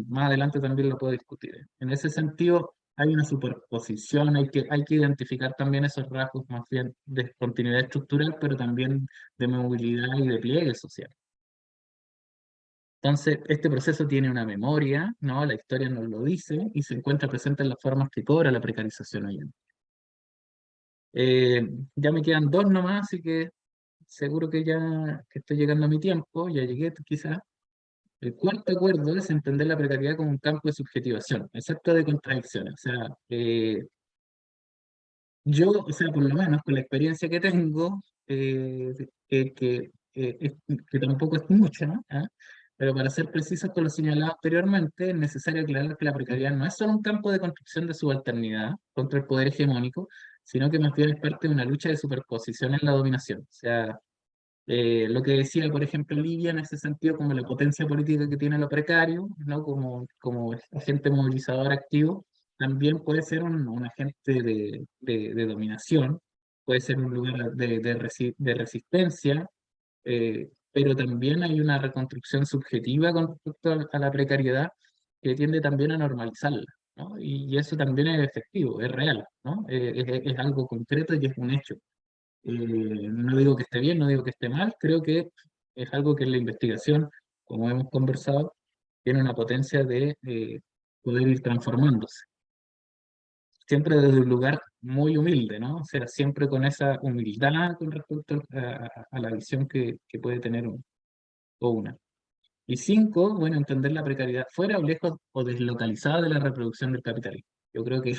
más adelante también lo puedo discutir. En ese sentido, hay una superposición, hay que identificar también esos rasgos más bien de continuidad estructural, pero también de movilidad y de pliegue social. Entonces, este proceso tiene una memoria, ¿no? La historia nos lo dice y se encuentra presente en las formas que cobra la precarización hoy en día. Ya me quedan dos nomás, así que seguro que ya que estoy llegando a mi tiempo, ya llegué quizás. El cuarto acuerdo es entender la precariedad como un campo de subjetivación, excepto de contradicciones. O sea, yo, o sea, por lo menos con la experiencia que tengo, que tampoco es mucha, ¿no? ¿Ah? Pero para ser precisos con lo señalado anteriormente, es necesario aclarar que la precariedad no es solo un campo de construcción de subalternidad contra el poder hegemónico, sino que más bien es parte de una lucha de superposición en la dominación. O sea, lo que decía, por ejemplo, Libia en ese sentido, como la potencia política que tiene lo precario, ¿no? Como agente movilizador activo, también puede ser un agente de dominación, puede ser un lugar de resistencia, pero también hay una reconstrucción subjetiva con respecto a la precariedad que tiende también a normalizarla, ¿no? Y eso también es efectivo, es real, ¿no? Es algo concreto y es un hecho. No digo que esté bien, no digo que esté mal, creo que es algo que en la investigación, como hemos conversado, tiene una potencia de poder ir transformándose. Siempre desde un lugar muy humilde, ¿no? O sea, siempre con esa humildad con respecto a la visión que puede tener o una. Y cinco, bueno, entender la precariedad fuera o lejos o deslocalizada de la reproducción del capitalismo. Yo creo que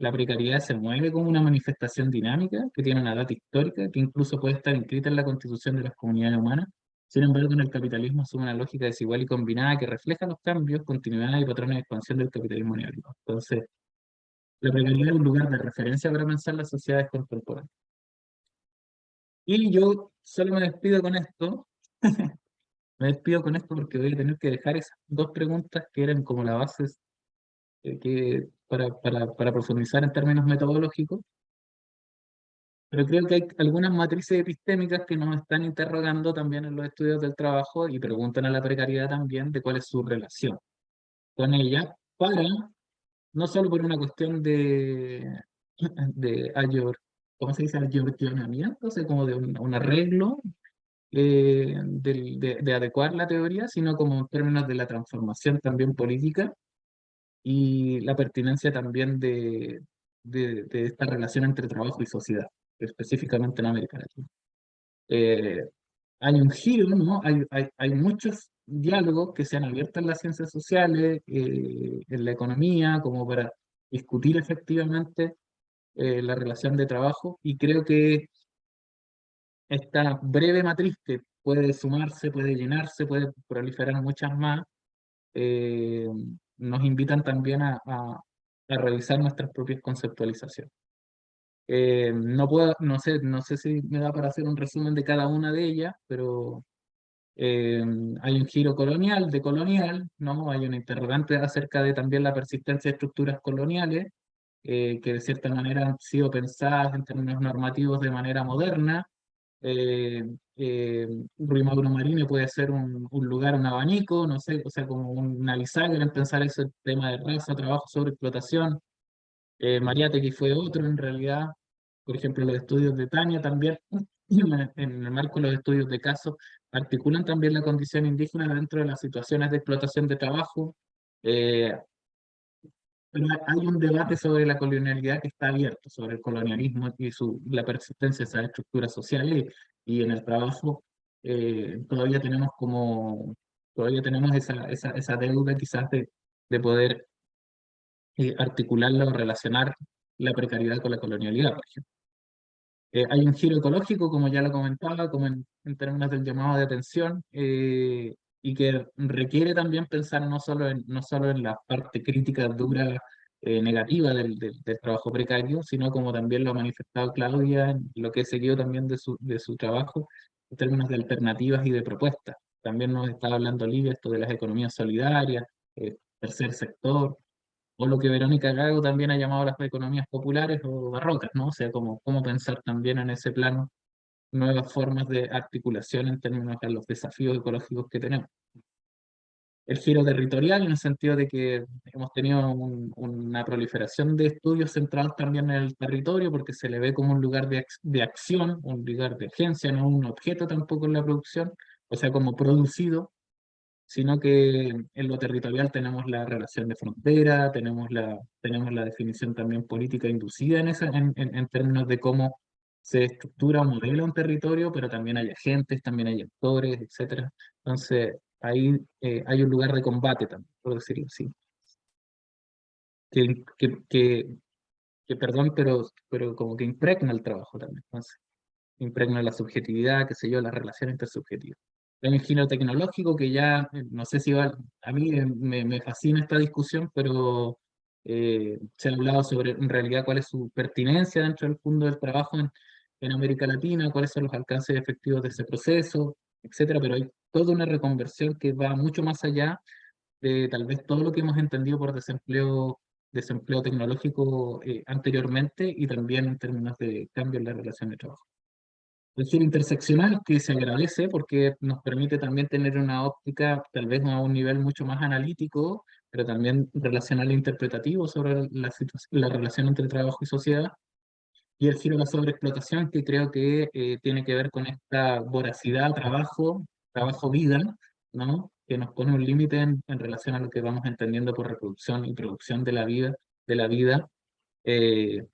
la precariedad se mueve como una manifestación dinámica que tiene una data histórica que incluso puede estar inscrita en la constitución de las comunidades humanas. Sin embargo, en el capitalismo es una lógica desigual y combinada que refleja los cambios, continuidad y patrones de expansión del capitalismo neoliberal. Entonces, la precariedad es un lugar de referencia para pensar las sociedades contemporáneas. Y yo solo me despido con esto. Me despido con esto porque voy a tener que dejar esas dos preguntas que eran como la base para profundizar en términos metodológicos, pero creo que hay algunas matrices epistémicas que nos están interrogando también en los estudios del trabajo y preguntan a la precariedad también de cuál es su relación con ella, para, no solo por una cuestión de ¿cómo se dice? Ayornamiento, o sea, como de un arreglo de adecuar la teoría, sino como en términos de la transformación también política y la pertinencia también de esta relación entre trabajo y sociedad, específicamente en América Latina. Hay un giro, ¿no? Hay muchos diálogos que se han abierto en las ciencias sociales, en la economía, como para discutir efectivamente la relación de trabajo, y creo que esta breve matriz que puede sumarse, puede llenarse, puede proliferar muchas más, eh, nos invitan también a revisar nuestras propias conceptualizaciones. No sé si me da para hacer un resumen de cada una de ellas, pero hay un giro colonial, decolonial, ¿no? Hay una interrogante acerca de también la persistencia de estructuras coloniales, que de cierta manera han sido pensadas en términos normativos de manera moderna. eh, eh, Rui Mauro Marini puede ser un lugar, un abanico, no sé, o sea, como una bisagra en pensar ese tema de raza, trabajo, sobreexplotación. Mariátegui fue otro en realidad. Por ejemplo, los estudios de Tania también, en el marco de los estudios de caso, articulan también la condición indígena dentro de las situaciones de explotación de trabajo. Eh, pero hay un debate sobre la colonialidad que está abierto, sobre el colonialismo y la persistencia de esas estructuras sociales, y en el trabajo todavía tenemos esa deuda quizás de poder articularla o relacionar la precariedad con la colonialidad, por ejemplo. Hay un giro ecológico, como ya lo comentaba, como en términos del llamado de atención, y que requiere también pensar no solo en la parte crítica dura, negativa del trabajo precario, sino como también lo ha manifestado Claudia, en lo que he seguido también de su trabajo, en términos de alternativas y de propuestas. También nos estaba hablando Livia esto de las economías solidarias, tercer sector, o lo que Verónica Gago también ha llamado las economías populares o barrocas, ¿no? O sea, cómo pensar también en ese plano nuevas formas de articulación en términos de los desafíos ecológicos que tenemos. El giro territorial, en el sentido de que hemos tenido una proliferación de estudios centrados también en el territorio, porque se le ve como un lugar de acción, un lugar de agencia, no un objeto tampoco en la producción, o sea, como producido, sino que en lo territorial tenemos la relación de frontera, tenemos la definición también política inducida en términos de cómo se estructura o modela un territorio, pero también hay agentes, también hay actores, etcétera. Entonces, ahí hay un lugar de combate también, por decirlo así. Que, que, que, perdón, pero como que impregna el trabajo también. Entonces, impregna la subjetividad, qué sé yo, las relaciones intersubjetivas. Hay un giro tecnológico que ya, no sé si va, a mí me fascina esta discusión, pero se ha hablado sobre en realidad cuál es su pertinencia dentro del mundo del trabajo en América Latina, cuáles son los alcances efectivos de ese proceso, etcétera, pero hay toda una reconversión que va mucho más allá de tal vez todo lo que hemos entendido por desempleo tecnológico anteriormente, y también en términos de cambio en la relación de trabajo. El giro interseccional, que se agradece porque nos permite también tener una óptica tal vez a un nivel mucho más analítico, pero también relacional e interpretativo sobre la relación entre trabajo y sociedad. Y el giro de la sobreexplotación, que creo que tiene que ver con esta voracidad, trabajo-vida, ¿no? Que nos pone un límite en relación a lo que vamos entendiendo por reproducción y producción de la vida. eh,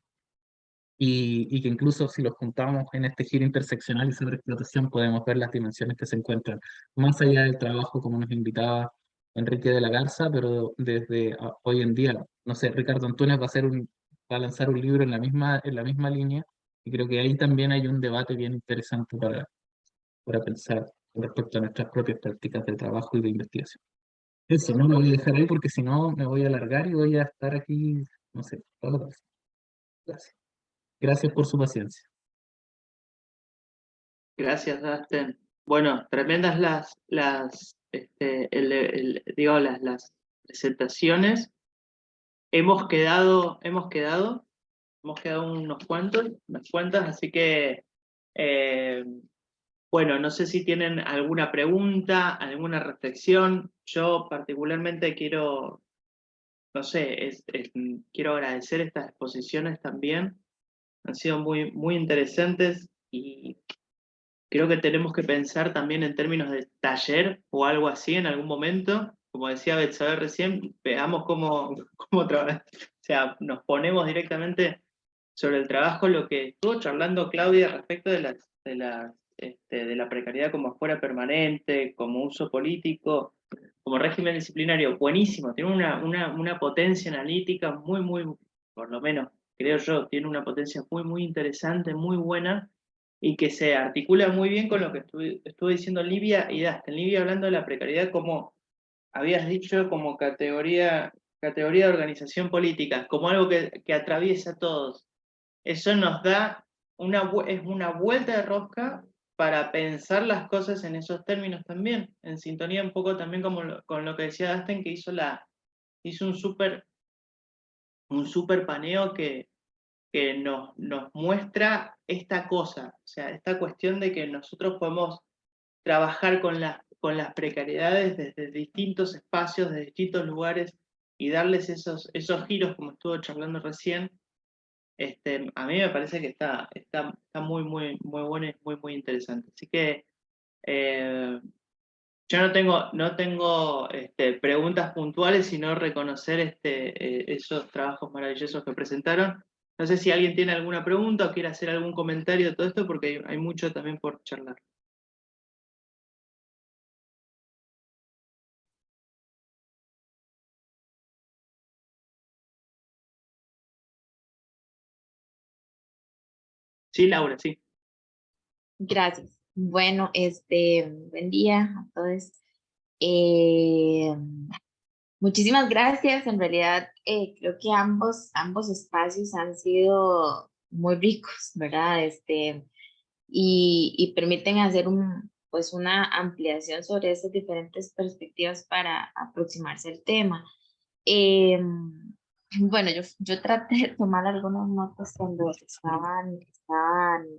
y que incluso si los juntamos en este giro interseccional y sobreexplotación, podemos ver las dimensiones que se encuentran más allá del trabajo, como nos invitaba Enrique de la Garza, pero desde hoy en día, no sé, Ricardo Antunes va a lanzar un libro en la misma línea, y creo que ahí también hay un debate bien interesante para pensar con respecto a nuestras propias prácticas de trabajo y de investigación. Eso, no lo voy a dejar ahí porque si no me voy a alargar y voy a estar aquí, no sé, todo lo que pasa. Gracias. Gracias por su paciencia. Gracias, Dustin. Bueno, tremendas digo, las presentaciones. Hemos quedado unas cuantas, así que, bueno, no sé si tienen alguna pregunta, alguna reflexión. Yo particularmente quiero, no sé, quiero agradecer estas exposiciones también. Han sido muy, muy interesantes, y creo que tenemos que pensar también en términos de taller o algo así en algún momento. Como decía Betsabe recién, veamos cómo sea, nos ponemos directamente sobre el trabajo, lo que estuvo charlando Claudia respecto de la precariedad como afuera permanente, como uso político, como régimen disciplinario, buenísimo, tiene una potencia analítica muy, por lo menos creo yo, tiene una potencia muy interesante, muy buena, y que se articula muy bien con lo que estuvo diciendo Livia, y hasta Livia hablando de la precariedad como habías dicho, como categoría de organización política, como algo que atraviesa a todos. Eso nos da es una vuelta de rosca para pensar las cosas en esos términos también, en sintonía un poco también con lo que decía Dasten, que hizo un super paneo que nos muestra esta cosa, o sea, esta cuestión de que nosotros podemos trabajar con las precariedades desde distintos espacios, de distintos lugares, y darles esos giros, como estuvo charlando recién. A mí me parece que está muy bueno y muy interesante. Así que yo no tengo preguntas puntuales, sino reconocer esos trabajos maravillosos que presentaron. No sé si alguien tiene alguna pregunta o quiere hacer algún comentario de todo esto, porque hay mucho también por charlar. Sí, Laura, sí. Gracias. Bueno, buen día a todos. Eh, Muchísimas gracias. En realidad, creo que ambos espacios han sido muy ricos, ¿verdad? Y permiten hacer pues una ampliación sobre estas diferentes perspectivas para aproximarse al tema. Eh, bueno, yo traté de tomar algunas notas cuando estaban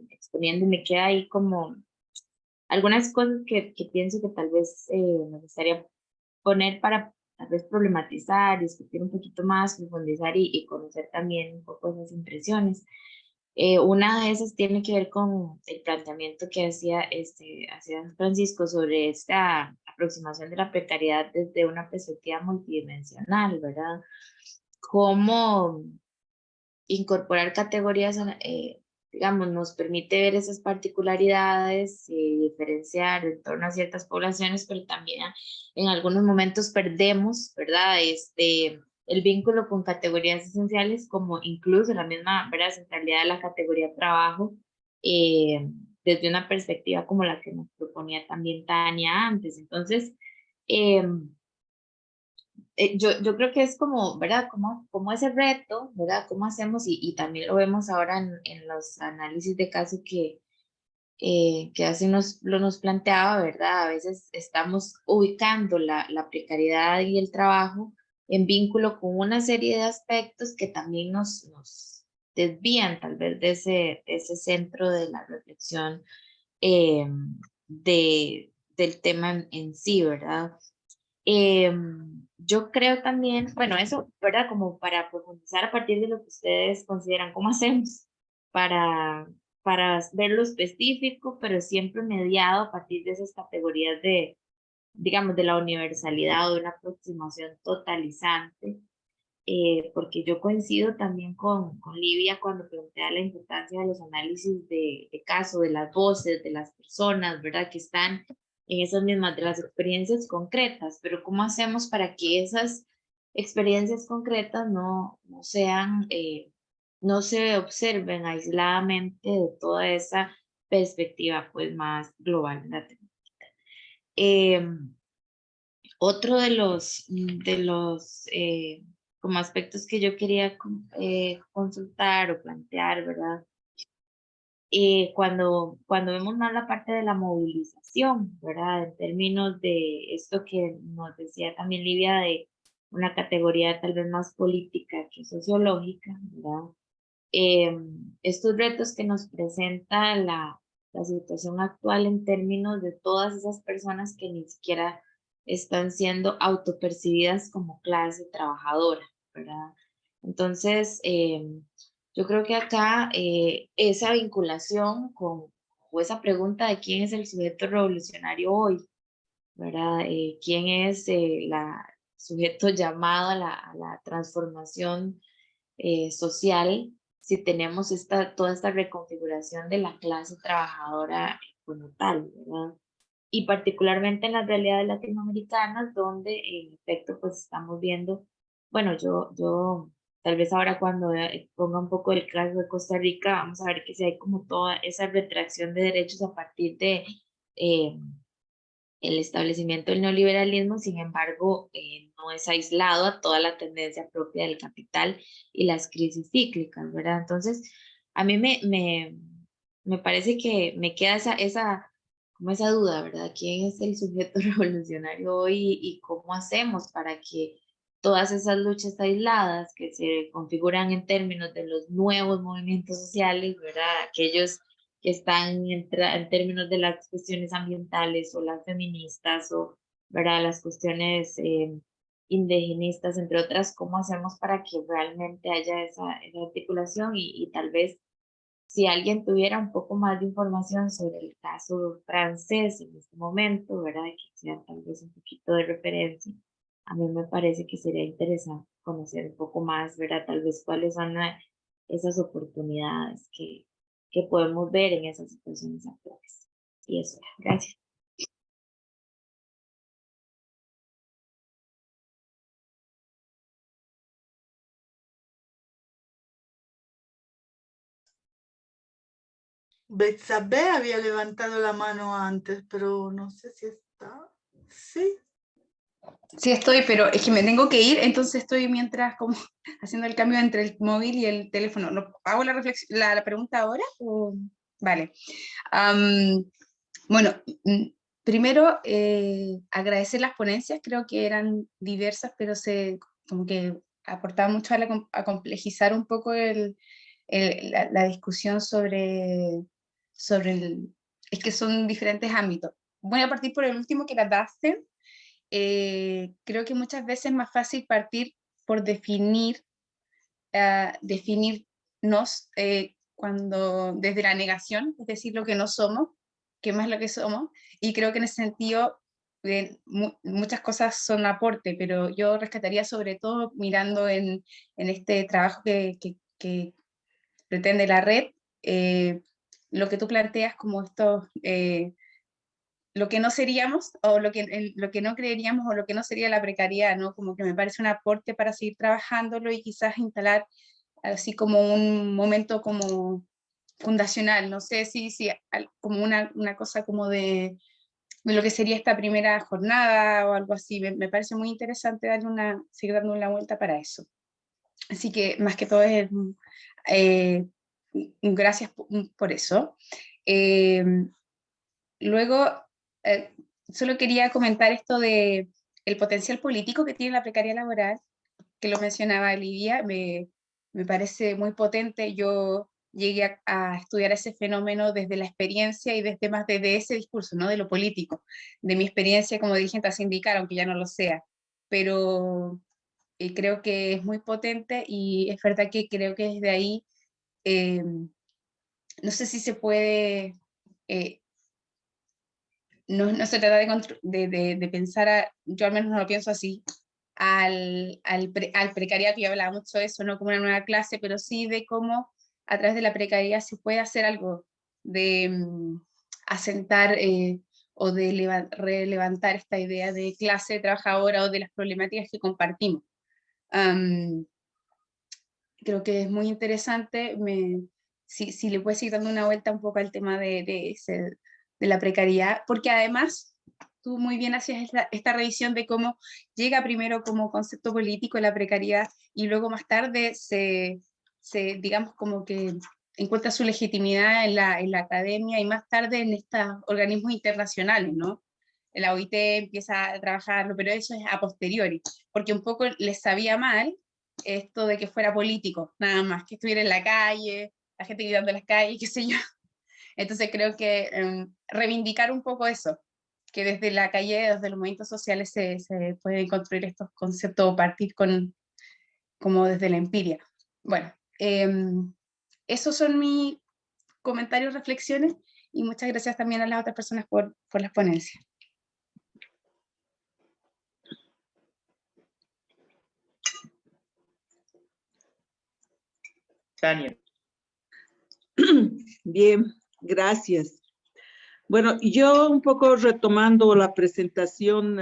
exponiendo y me queda ahí como algunas cosas que pienso que tal vez me gustaría poner para tal vez problematizar, discutir un poquito más, profundizar y conocer también un poco esas impresiones. Una de esas tiene que ver con el planteamiento que hacía Francisco sobre esta aproximación de la precariedad desde una perspectiva multidimensional, ¿verdad? Cómo incorporar categorías, digamos, nos permite ver esas particularidades, diferenciar en torno a ciertas poblaciones, pero también en algunos momentos perdemos, ¿verdad? El vínculo con categorías esenciales, como incluso la misma, ¿verdad?, centralidad de la categoría trabajo, desde una perspectiva como la que nos proponía también Tania antes. Entonces, yo creo que es como, ¿verdad? Como ese reto, ¿verdad? ¿Cómo hacemos? Y también lo vemos ahora en los análisis de caso que así nos planteaba, ¿verdad? A veces estamos ubicando la precariedad y el trabajo en vínculo con una serie de aspectos que también nos desvían tal vez de ese centro de la reflexión eh, del tema en sí, ¿verdad? Yo creo también, bueno, eso, ¿verdad? Como para profundizar a partir de lo que ustedes consideran, ¿cómo hacemos para ver lo específico, pero siempre mediado a partir de esas categorías digamos, de la universalidad o de una aproximación totalizante? Porque yo coincido también con Livia cuando plantea la importancia de los análisis de caso, de las voces, de las personas, ¿verdad? Que están en esas mismas, de las experiencias concretas, pero ¿cómo hacemos para que esas experiencias concretas no sean, no se observen aisladamente de toda esa perspectiva pues más global de la temática? Otro de los como aspectos que yo quería consultar o plantear, ¿verdad? Cuando vemos más la parte de la movilización, ¿verdad? En términos de esto que nos decía también Livia, de una categoría tal vez más política que sociológica, ¿verdad? Estos retos que nos presenta la situación actual en términos de todas esas personas que ni siquiera están siendo autopercibidas como clase trabajadora, ¿verdad? Entonces, yo creo que acá esa vinculación o esa pregunta de quién es el sujeto revolucionario hoy, ¿verdad? ¿Quién es el sujeto llamado a la transformación social si tenemos toda esta reconfiguración de la clase trabajadora como tal, ¿verdad? Y particularmente en las realidades latinoamericanas, donde en efecto pues estamos viendo, bueno, yo tal vez ahora cuando ponga un poco el caso de Costa Rica, vamos a ver que si hay como toda esa retracción de derechos a partir de el establecimiento del neoliberalismo. Sin embargo, no es aislado a toda la tendencia propia del capital y las crisis cíclicas, ¿verdad? Entonces, a mí me parece que me queda como esa duda, ¿verdad? ¿Quién es el sujeto revolucionario hoy y cómo hacemos para que todas esas luchas aisladas que se configuran en términos de los nuevos movimientos sociales, ¿verdad? Aquellos que están en términos de las cuestiones ambientales o las feministas o, ¿verdad?, las cuestiones indigenistas, entre otras, ¿cómo hacemos para que realmente haya esa articulación? Y tal vez si alguien tuviera un poco más de información sobre el caso francés en este momento, ¿verdad?, que sea tal vez un poquito de referencia, a mí me parece que sería interesante conocer un poco más, ¿verdad?, tal vez cuáles son esas oportunidades que podemos ver en esas situaciones actuales. Y eso, gracias. Betsabé había levantado la mano antes, pero no sé si está. Sí. Sí estoy, pero es que me tengo que ir, entonces estoy mientras como haciendo el cambio entre el móvil y el teléfono. ¿Hago la reflexión, la pregunta ahora? Vale. Bueno, primero agradecer las ponencias, creo que eran diversas, pero como que aportaban mucho a complejizar un poco la discusión es que son diferentes ámbitos. Voy a partir por el último, que era Dasten. Creo que muchas veces es más fácil partir por definirnos cuando desde la negación, es decir, lo que no somos, que más lo que somos, y creo que en ese sentido muchas cosas son aporte, pero yo rescataría sobre todo mirando en este trabajo que pretende la red, lo que tú planteas como estos lo que no seríamos, o lo que no creeríamos, o lo que no sería la precariedad, ¿no? Como que me parece un aporte para seguir trabajándolo y quizás instalar así como un momento como fundacional, no sé si como una cosa como de lo que sería esta primera jornada o algo así. Me parece muy interesante seguir dando una vuelta para eso. Así que más que todo es gracias por eso. Luego, solo quería comentar esto de el potencial político que tiene la precariedad laboral, que lo mencionaba Lidia, me parece muy potente. Yo llegué a estudiar ese fenómeno desde la experiencia y desde más desde ese discurso, ¿no?, de lo político, de mi experiencia como dirigente sindical, aunque ya no lo sea, pero creo que es muy potente y es verdad que creo que desde ahí, no sé si se puede... no se trata de pensar, yo al menos no lo pienso así, al precariado, que yo hablaba mucho de eso, no como una nueva clase, pero sí de cómo a través de la precariedad se puede hacer algo de asentar o de relevantar esta idea de clase trabajadora o de las problemáticas que compartimos. Creo que es muy interesante, si le puedes ir dando una vuelta un poco al tema de la precariedad, porque además tú muy bien hacías esta revisión de cómo llega primero como concepto político la precariedad y luego más tarde digamos, como que encuentra su legitimidad en la academia y más tarde en estos organismos internacionales, ¿no? La OIT empieza a trabajarlo, pero eso es a posteriori, porque un poco les sabía mal esto de que fuera político, nada más, que estuviera en la calle, la gente gritando en las calles, qué sé yo. Entonces creo que reivindicar un poco eso, que desde la calle, desde los movimientos sociales se pueden construir estos conceptos o partir como desde la empiria. Bueno, esos son mis comentarios, reflexiones, y muchas gracias también a las otras personas por las ponencias. Tania. Bien, gracias. Bueno, yo un poco retomando la presentación,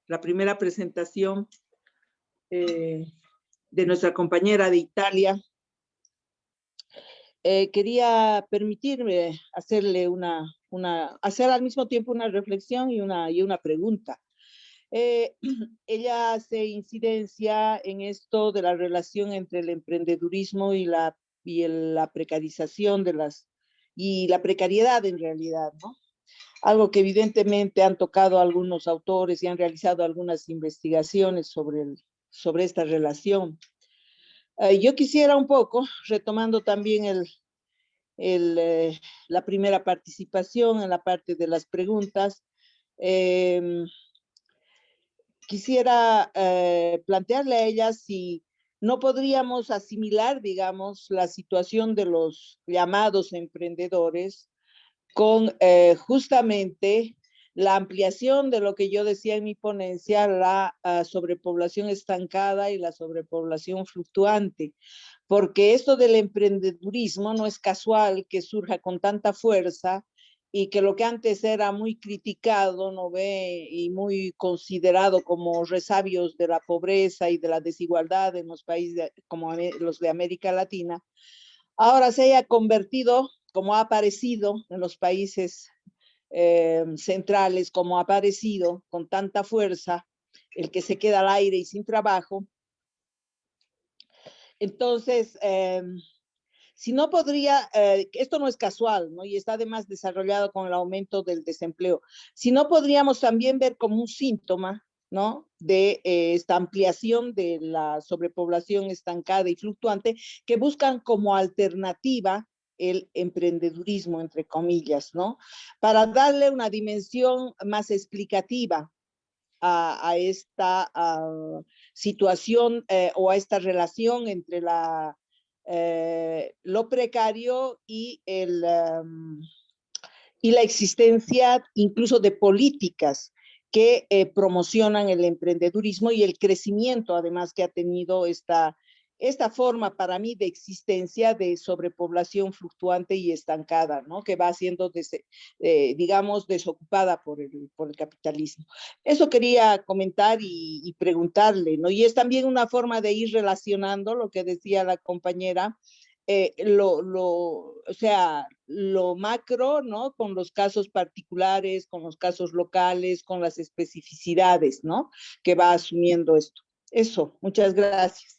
la primera presentación de nuestra compañera de Italia, quería permitirme hacerle hacer al mismo tiempo una reflexión y una pregunta. Ella hace incidencia en esto de la relación entre el emprendedurismo y la precarización y la precariedad en realidad, ¿no? Algo que evidentemente han tocado algunos autores y han realizado algunas investigaciones sobre esta relación. Yo quisiera un poco, retomando también la primera participación en la parte de las preguntas, quisiera plantearle a ella si no podríamos asimilar, digamos, la situación de los llamados emprendedores con justamente la ampliación de lo que yo decía en mi ponencia, la sobrepoblación estancada y la sobrepoblación fluctuante. Porque esto del emprendedurismo no es casual que surja con tanta fuerza y que lo que antes era muy criticado, ¿no ve? Y muy considerado como resabios de la pobreza y de la desigualdad en los países como los de América Latina, ahora se haya convertido, como ha aparecido en los países centrales, como ha aparecido con tanta fuerza, el que se queda al aire y sin trabajo. Entonces, si no podría, esto no es casual, ¿no? Y está además desarrollado con el aumento del desempleo. Si no podríamos también ver como un síntoma, ¿no? De esta ampliación de la sobrepoblación estancada y fluctuante que buscan como alternativa el emprendedurismo, entre comillas, ¿no? Para darle una dimensión más explicativa a esta situación o a esta relación entre lo precario y la existencia incluso de políticas que promocionan el emprendedurismo y el crecimiento además que ha tenido esta forma para mí de existencia de sobrepoblación fluctuante y estancada, ¿no? Que va siendo, digamos, desocupada por el capitalismo. Eso quería comentar y preguntarle, ¿no? Y es también una forma de ir relacionando lo que decía la compañera, o sea, lo macro, ¿no? Con los casos particulares, con los casos locales, con las especificidades, ¿no? Que va asumiendo esto. Eso, muchas gracias.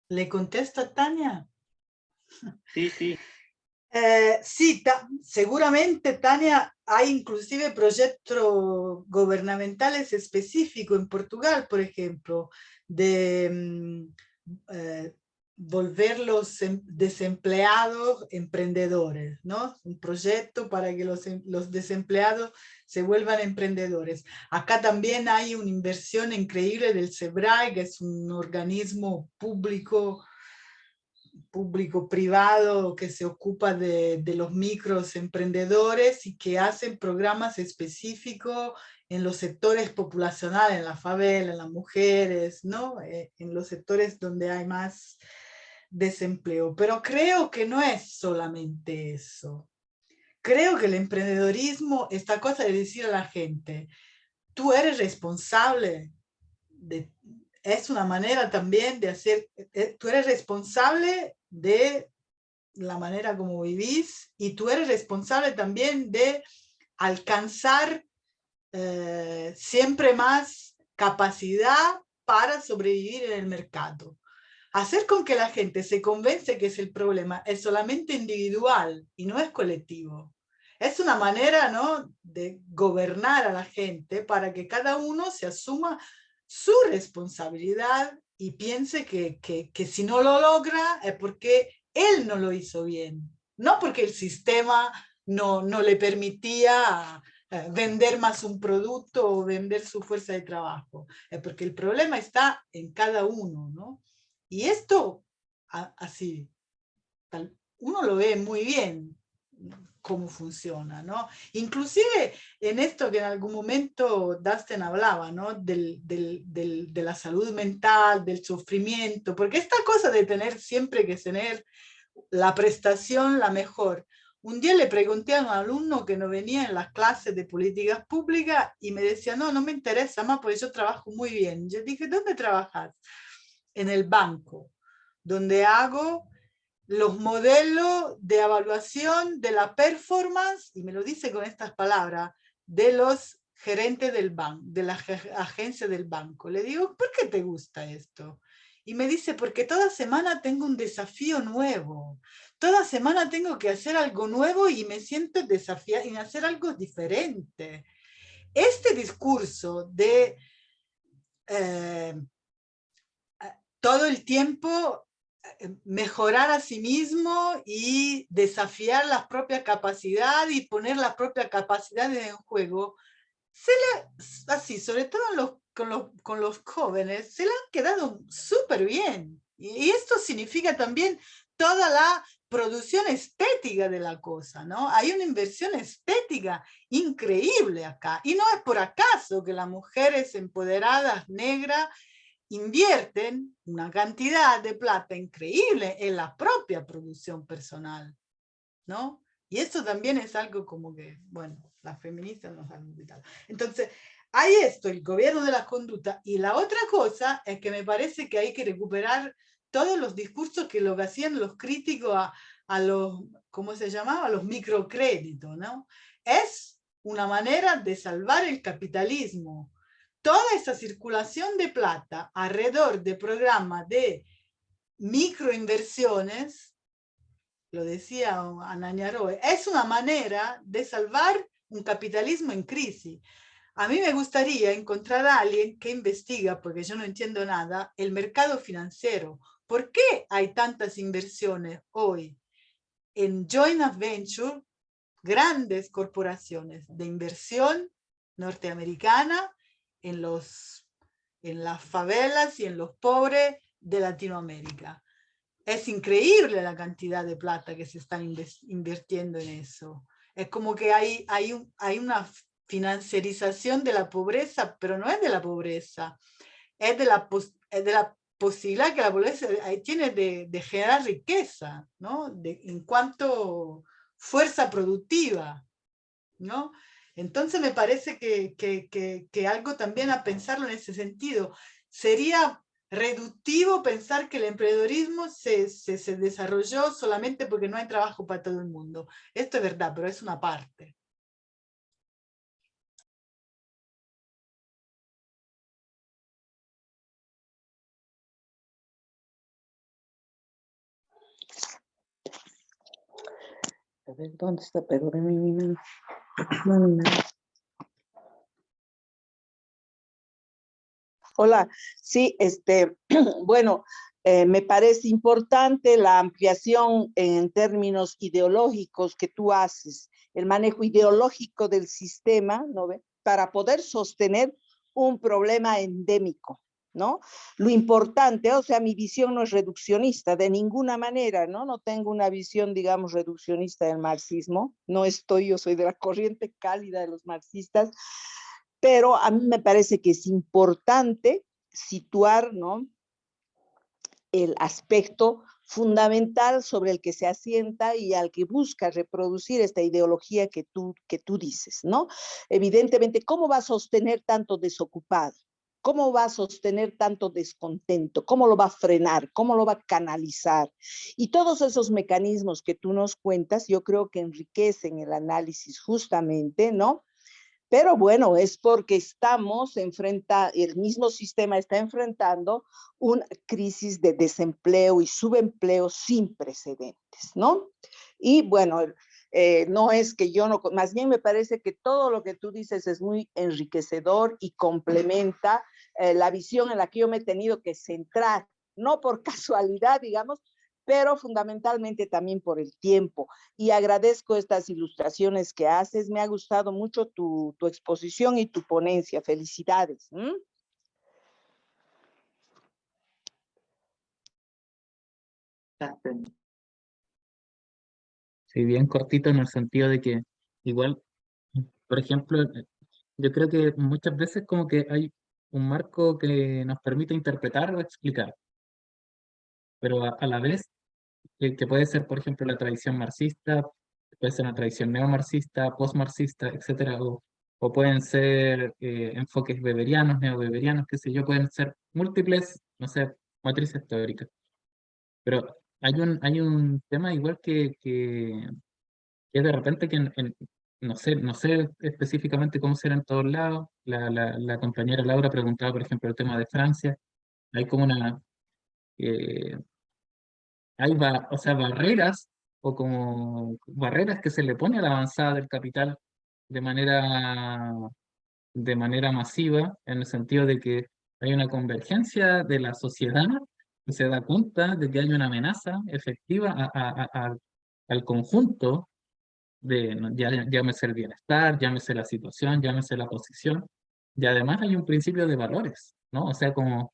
¿Le contesta Tania? Sí, sí. Sí, seguramente, Tania, hay inclusive proyectos gubernamentales específicos en Portugal, por ejemplo, de volver los desempleados emprendedores, ¿no? Un proyecto para que los desempleados se vuelvan emprendedores. Acá también hay una inversión increíble del SEBRAE, que es un organismo público-privado que se ocupa de los micros emprendedores y que hacen programas específicos en los sectores poblacionales, en la favela, en las mujeres, ¿no? En los sectores donde hay más desempleo. Pero creo que no es solamente eso. Creo que el emprendedorismo, esta cosa de decir a la gente, tú eres responsable es una manera también de hacer, tú eres responsable de la manera como vivís y tú eres responsable también de alcanzar siempre más capacidad para sobrevivir en el mercado. Hacer con que la gente se convence que es el problema es solamente individual y no es colectivo. Es una manera, ¿no?, de gobernar a la gente para que cada uno se asuma su responsabilidad y piense que si no lo logra es porque él no lo hizo bien, no porque el sistema no le permitía vender más un producto o vender su fuerza de trabajo, porque el problema está en cada uno, ¿no? Y esto, así, uno lo ve muy bien cómo funciona, ¿no? Inclusive en esto que en algún momento Dustin hablaba, ¿no? De la salud mental, del sufrimiento, porque esta cosa de tener siempre que tener la prestación la mejor. Un día le pregunté a un alumno que no venía en las clases de políticas públicas y me decía, no, no me interesa más porque yo trabajo muy bien. Yo dije, ¿dónde trabajas? En el banco, donde hago los modelos de evaluación de la performance, y me lo dice con estas palabras, de los gerentes del banco, de la agencia del banco. Le digo, ¿por qué te gusta esto? Y me dice, porque toda semana tengo un desafío nuevo. Toda semana tengo que hacer algo nuevo y me siento desafiada en hacer algo diferente. Este discurso de todo el tiempo mejorar a sí mismo y desafiar las propias capacidades y poner las propias capacidades en juego, así, sobre todo con los jóvenes, se le han quedado súper bien. Y esto significa también toda la producción estética de la cosa, ¿no? Hay una inversión estética increíble acá. Y no es por acaso que las mujeres empoderadas, negras, invierten una cantidad de plata increíble en la propia producción personal, ¿no? Y esto también es algo como que, bueno, las feministas nos han invitado. Entonces, hay esto, el gobierno de la conducta, y la otra cosa es que me parece que hay que recuperar todos los discursos que lo que hacían los críticos a los, ¿cómo se llamaba? A los microcréditos, ¿no? Es una manera de salvar el capitalismo. Toda esa circulación de plata alrededor de programas de microinversiones, lo decía Ana Ñaroe, es una manera de salvar un capitalismo en crisis. A mí me gustaría encontrar a alguien que investiga, porque yo no entiendo nada, el mercado financiero. ¿Por qué hay tantas inversiones hoy en joint venture, grandes corporaciones de inversión norteamericana en las favelas y en los pobres de Latinoamérica? Es increíble la cantidad de plata que se está invirtiendo en eso. Es como que hay una financiarización de la pobreza, pero no es de la pobreza, es de la posibilidad que la pobreza tiene de generar riqueza, ¿no? En cuanto fuerza productiva, ¿no? Entonces me parece que algo también a pensarlo en ese sentido. Sería reductivo pensar que el emprendedorismo se desarrolló solamente porque no hay trabajo para todo el mundo. Esto es verdad, pero es una parte. A ver, ¿dónde está? Perdóneme mi mano. No, mi mano. Hola, sí, bueno, me parece importante la ampliación en términos ideológicos que tú haces, el manejo ideológico del sistema, ¿no ve? Para poder sostener un problema endémico, ¿no? Lo importante, o sea, mi visión no es reduccionista de ninguna manera, ¿no? No tengo una visión, digamos, reduccionista del marxismo, no estoy, yo soy de la corriente cálida de los marxistas, pero a mí me parece que es importante situar, ¿no?, el aspecto fundamental sobre el que se asienta y al que busca reproducir esta ideología que tú dices, ¿no? Evidentemente, ¿cómo va a sostener tanto desocupado? ¿Cómo va a sostener tanto descontento? ¿Cómo lo va a frenar? ¿Cómo lo va a canalizar? Y todos esos mecanismos que tú nos cuentas, yo creo que enriquecen el análisis justamente, ¿no? Pero bueno, es porque el mismo sistema está enfrentando una crisis de desempleo y subempleo sin precedentes, ¿no? Y bueno, no es que yo no, más bien me parece que todo lo que tú dices es muy enriquecedor y complementa la visión en la que yo me he tenido que centrar, no por casualidad, digamos, pero fundamentalmente también por el tiempo. Y agradezco estas ilustraciones que haces. Me ha gustado mucho tu exposición y tu ponencia. Felicidades. Sí, bien cortito en el sentido de que igual, por ejemplo, yo creo que muchas veces como que hay un marco que nos permite interpretar o explicar, pero a la vez que puede ser, por ejemplo, la tradición marxista, puede ser una tradición neomarxista, postmarxista, etcétera, o pueden ser enfoques weberianos, neoweberianos, qué sé yo, pueden ser múltiples, no sé, matrices teóricas. Pero hay un tema igual que de repente que no sé específicamente cómo será en todos lados. La compañera Laura preguntaba, por ejemplo, el tema de Francia. Hay como una, eh, o sea, barreras o como barreras que se le pone a la avanzada del capital de manera, de manera masiva, en el sentido de que hay una convergencia de la sociedad que se da cuenta de que hay una amenaza efectiva al conjunto de, llámese el bienestar, llámese la situación, llámese la posición, y además hay un principio de valores, ¿no? O sea, como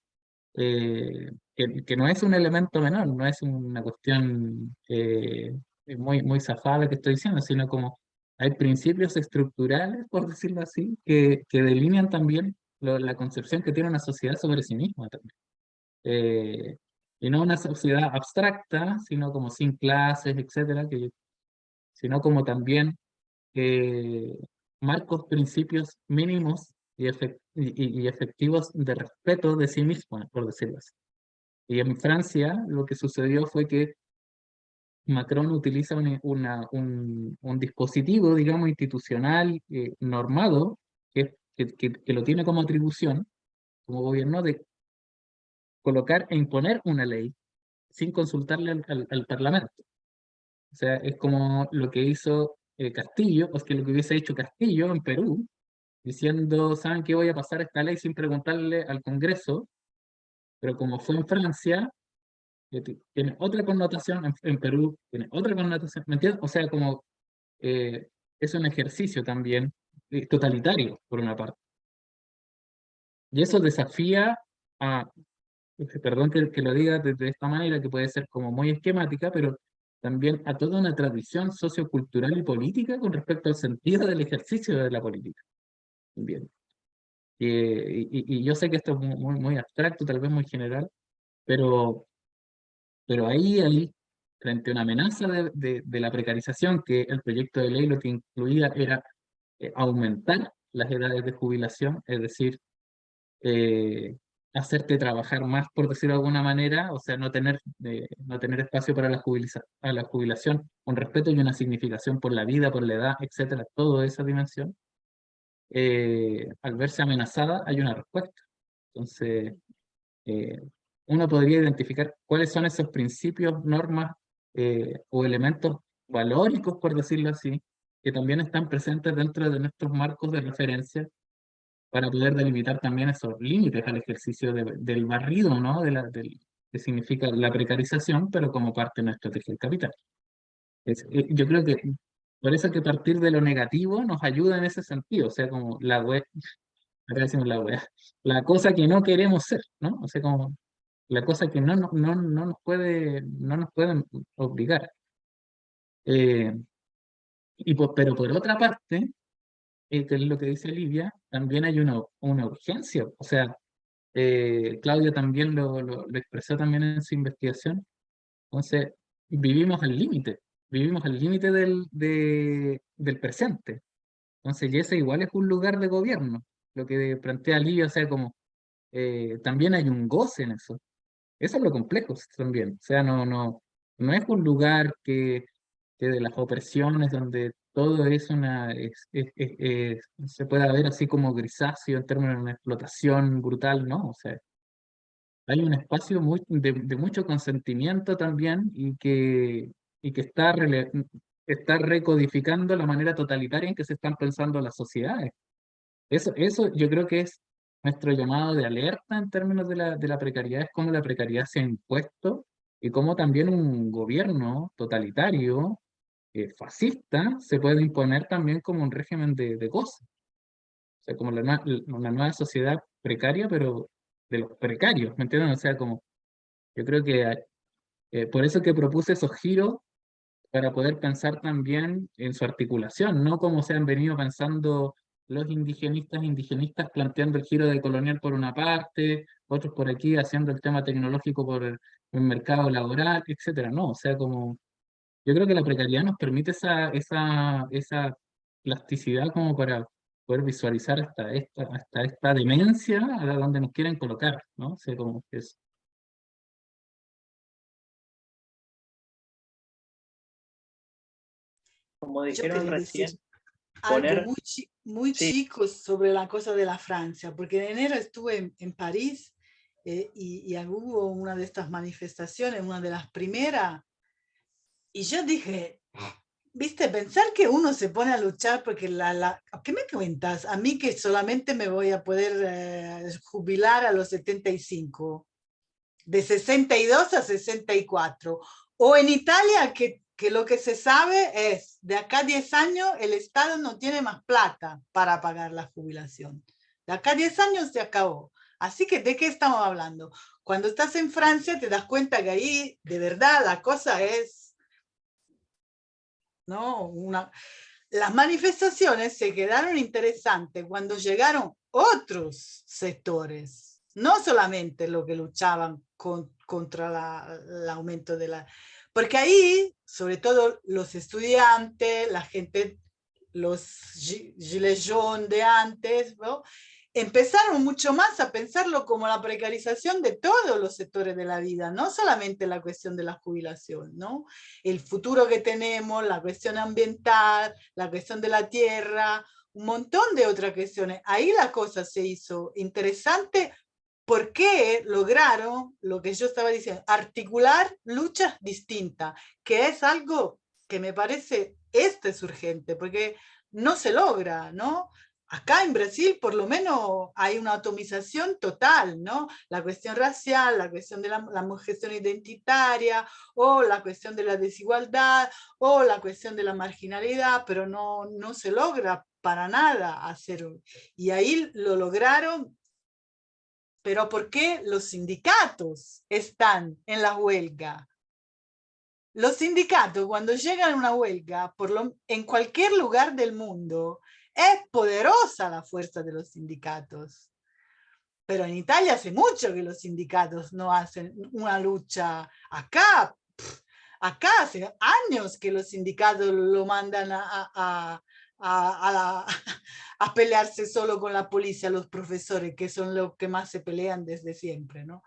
que no es un elemento menor, no es una cuestión muy zafada que estoy diciendo, sino como hay principios estructurales, por decirlo así, que delinean también la concepción que tiene una sociedad sobre sí misma también. Y no una sociedad abstracta, sino como sin clases, etcétera, sino como también eh, marcos, principios mínimos y efectivos de respeto de sí mismo, por decirlo así. Y en Francia lo que sucedió fue que Macron utiliza un dispositivo, digamos, institucional normado, que lo tiene como atribución, como gobierno, de colocar e imponer una ley sin consultarle al Parlamento. O sea, es como lo que hizo Castillo, o es que lo que hubiese hecho Castillo en Perú, diciendo, ¿saben qué? Voy a pasar esta ley sin preguntarle al Congreso, pero como fue en Francia, tiene otra connotación, en Perú tiene otra connotación, ¿me entiendes? O sea, como eh, es un ejercicio también totalitario, por una parte. Y eso desafía a, perdón que lo diga de esta manera, que puede ser como muy esquemática, pero también a toda una tradición sociocultural y política con respecto al sentido del ejercicio de la política. Bien. Y yo sé que esto es muy abstracto, tal vez muy general, pero ahí, frente a una amenaza de la precarización, que el proyecto de ley lo que incluía era aumentar las edades de jubilación, es decir, eh, hacerte trabajar más, por decirlo de alguna manera, o sea, no tener espacio para a la jubilación, con respeto y una significación por la vida, por la edad, etcétera, toda esa dimensión, al verse amenazada hay una respuesta. Entonces, eh, uno podría identificar cuáles son esos principios, normas o elementos valóricos, por decirlo así, que también están presentes dentro de nuestros marcos de referencia para poder delimitar también esos límites al ejercicio del barrido, ¿no? Que significa la precarización, pero como parte de nuestra estrategia del capital. Yo creo que por eso que partir de lo negativo nos ayuda en ese sentido, o sea, como acá decimos la cosa que no queremos ser, ¿no? O sea, como la cosa que no nos pueden obligar. Eh, pero por otra parte, que es lo que dice Livia, también hay una urgencia. O sea, Claudia también lo expresó también en su investigación. Entonces, vivimos al límite del presente. Entonces, y ese igual es un lugar de gobierno. Lo que plantea Livia, o sea, como también hay un goce en eso. Eso es lo complejo también. O sea, no es un lugar que de las opresiones donde todo es se puede ver así como grisáceo en términos de una explotación brutal, ¿no? O sea, hay un espacio de mucho consentimiento también y que está recodificando la manera totalitaria en que se están pensando las sociedades. Eso yo creo que es nuestro llamado de alerta en términos de la precariedad, es cómo la precariedad se ha impuesto y cómo también un gobierno totalitario, fascista, se puede imponer también como un régimen de goce. O sea, como una nueva sociedad precaria, pero de los precarios, ¿me entienden? O sea, como yo creo que por eso que propuse esos giros para poder pensar también en su articulación, no como se han venido pensando los indigenistas planteando el giro de colonial por una parte, otros por aquí haciendo el tema tecnológico por el mercado laboral, etcétera. No, o sea, como yo creo que la precariedad nos permite esa plasticidad como para poder visualizar hasta esta demencia a donde nos quieren colocar, ¿no? O sea, como que es. Como Yo dijeron quería decir recién, algo poner, muy sí, chico sobre la cosa de la Francia, porque en enero estuve en París y hubo una de estas manifestaciones, una de las primeras, y yo dije, viste, pensar que uno se pone a luchar porque ¿qué me cuentas? A mí que solamente me voy a poder jubilar a los 75, de 62 a 64. O en Italia, que lo que se sabe es, de acá a 10 años, el Estado no tiene más plata para pagar la jubilación. De acá a 10 años se acabó. Así que, ¿de qué estamos hablando? Cuando estás en Francia, te das cuenta que ahí, de verdad, la cosa es, ¿no? Las manifestaciones se quedaron interesantes cuando llegaron otros sectores, no solamente los que luchaban contra el aumento de la... Porque ahí, sobre todo los estudiantes, la gente, los gilets jaunes de antes, ¿no? Empezaron mucho más a pensarlo como la precarización de todos los sectores de la vida, no solamente la cuestión de la jubilación, ¿no? El futuro que tenemos, la cuestión ambiental, la cuestión de la tierra, un montón de otras cuestiones. Ahí la cosa se hizo interesante porque lograron lo que yo estaba diciendo, articular luchas distintas, que es algo que me parece, es urgente, porque no se logra, ¿no? Acá en Brasil por lo menos hay una atomización total, ¿no? La cuestión racial, la cuestión de la cuestión identitaria, o la cuestión de la desigualdad, o la cuestión de la marginalidad, pero no se logra para nada hacer. Y ahí lo lograron, pero ¿por qué los sindicatos están en la huelga? Los sindicatos, cuando llegan a una huelga, en cualquier lugar del mundo, es poderosa la fuerza de los sindicatos. Pero en Italia hace mucho que los sindicatos no hacen una lucha. Acá hace años que los sindicatos lo mandan a pelearse solo con la policía, los profesores, que son los que más se pelean desde siempre, ¿no?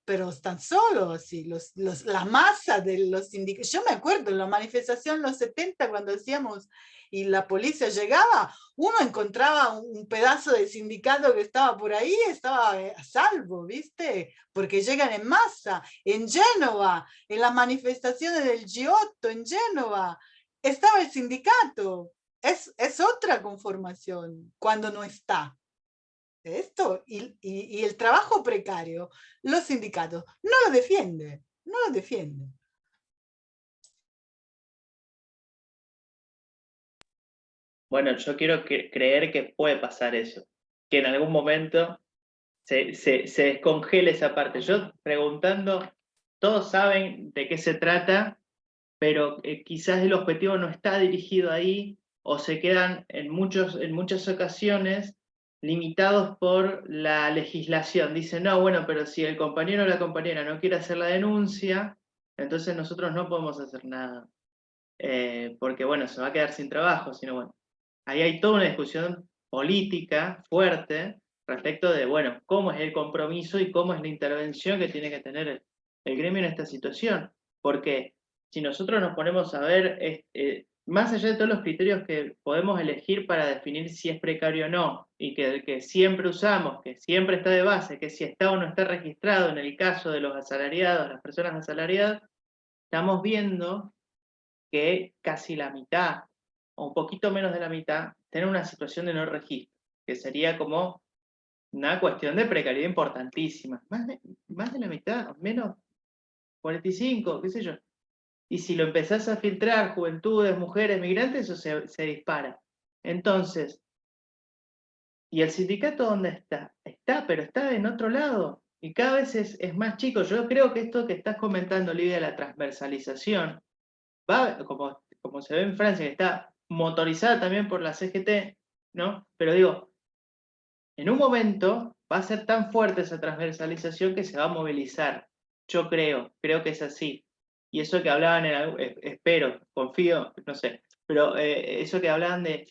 Pero están solos, así, la masa de los sindicatos. Yo me acuerdo en la manifestación en los 70, cuando hacíamos y la policía llegaba, uno encontraba un pedazo de sindicato que estaba por ahí, estaba a salvo, ¿viste? Porque llegan en masa. En Génova, en las manifestaciones del G8 en Génova, estaba el sindicato. Es otra conformación cuando no está esto, y el trabajo precario, los sindicatos no lo defienden, no lo defienden. bueno, yo quiero creer que puede pasar eso, que en algún momento se descongele esa parte. Yo preguntando, todos saben de qué se trata, pero quizás el objetivo no está dirigido ahí o se quedan en muchas ocasiones limitados por la legislación. Dicen, no, bueno, pero si el compañero o la compañera no quiere hacer la denuncia, entonces nosotros no podemos hacer nada, porque bueno, se va a quedar sin trabajo, sino bueno, ahí hay toda una discusión política fuerte respecto de, bueno, cómo es el compromiso y cómo es la intervención que tiene que tener el gremio en esta situación. Porque si nosotros nos ponemos a ver, más allá de todos los criterios que podemos elegir para definir si es precario o no, y que siempre usamos, que siempre está de base, que si está o no está registrado en el caso de los asalariados, las personas asalariadas, estamos viendo que casi la mitad, o un poquito menos de la mitad, tienen una situación de no registro, que sería como una cuestión de precariedad importantísima. Más de la mitad, menos, 45, qué sé yo. Y si lo empezás a filtrar, juventudes, mujeres, migrantes, eso se dispara. Entonces, ¿y el sindicato dónde está? Está, pero está en otro lado. Y cada vez es más chico. Yo creo que esto que estás comentando, Olivia, la transversalización, va, como se ve en Francia, que está motorizada también por la CGT, ¿no? Pero digo, en un momento va a ser tan fuerte esa transversalización que se va a movilizar. Yo creo que es así. Y eso que hablaban, espero, confío, no sé, pero eso que hablaban de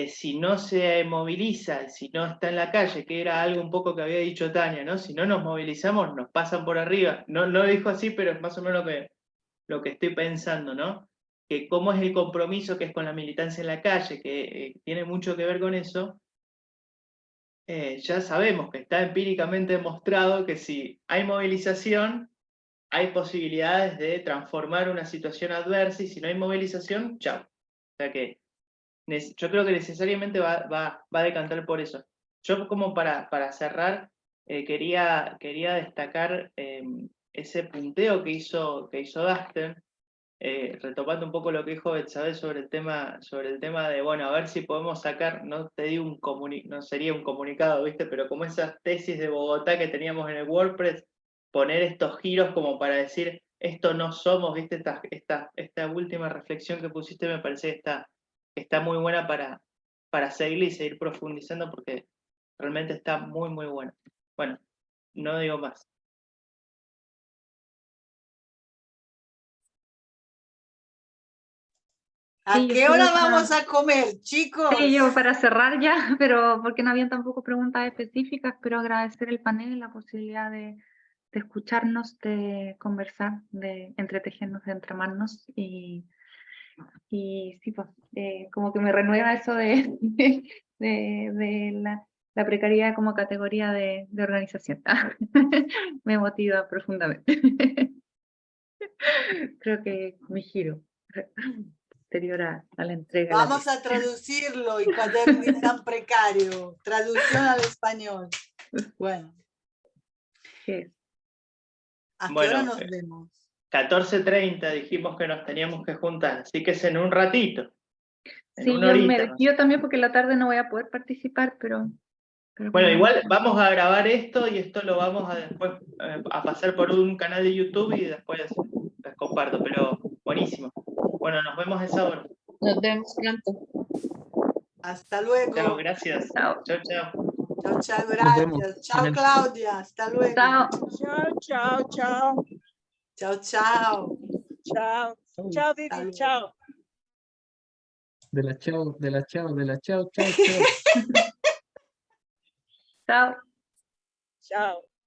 si no se moviliza, si no está en la calle, que era algo un poco que había dicho Tania, ¿no? Si no nos movilizamos, nos pasan por arriba. No lo dijo así, pero es más o menos lo que estoy pensando, ¿no? Que cómo es el compromiso que es con la militancia en la calle, que tiene mucho que ver con eso. Ya sabemos que está empíricamente demostrado que si hay movilización, hay posibilidades de transformar una situación adversa, y si no hay movilización, chao. O sea que yo creo que necesariamente va a decantar por eso. Yo, como para cerrar, quería destacar ese punteo que hizo Duster, retomando un poco lo que dijo Betsabe sobre el tema de, bueno, a ver si podemos sacar, no te digo no sería un comunicado, ¿viste? Pero como esas tesis de Bogotá que teníamos en el WordPress, poner estos giros como para decir, esto no somos, ¿viste? Esta última reflexión que pusiste me parece que está muy buena para seguirle y seguir profundizando, porque realmente está muy, muy buena. Bueno, no digo más. ¿A Sí, yo qué solo hora para- vamos a comer, chicos? Sí, yo para cerrar ya, pero porque no habían tampoco preguntas específicas, pero agradecer el panel, la posibilidad de escucharnos, de conversar, de entretejernos, de entramarnos y sí, pues, como que me renueva eso de, de la precariedad como categoría de organización. Me motiva profundamente. Creo que mi giro posterior a la entrega. de la Vamos a traducirlo y cuadernizar precario. Traducción al español. Bueno, tesis. ¿a qué Bueno, hora nos vemos? 14:30 dijimos que nos teníamos que juntar, así que es en un ratito. En Sí, una yo horita, me ¿no? despido también porque en la tarde no voy a poder participar, pero Bueno, como- igual vamos a grabar esto y esto lo vamos a después a pasar por un canal de YouTube y después les comparto, pero buenísimo. Bueno, nos vemos a esa hora. Nos vemos pronto. Hasta luego. Chao, gracias. Chao. Chao, chao. Chao, chao, Nos vemos. gracias. Chao, Claudia. Hasta luego. Chao. Chao, chao, chao. Chao, chao. Chao. Chao, Didi, Hasta luego. chao. De la chao, de la chao, de la chao, chao, chao. Chao. Chao.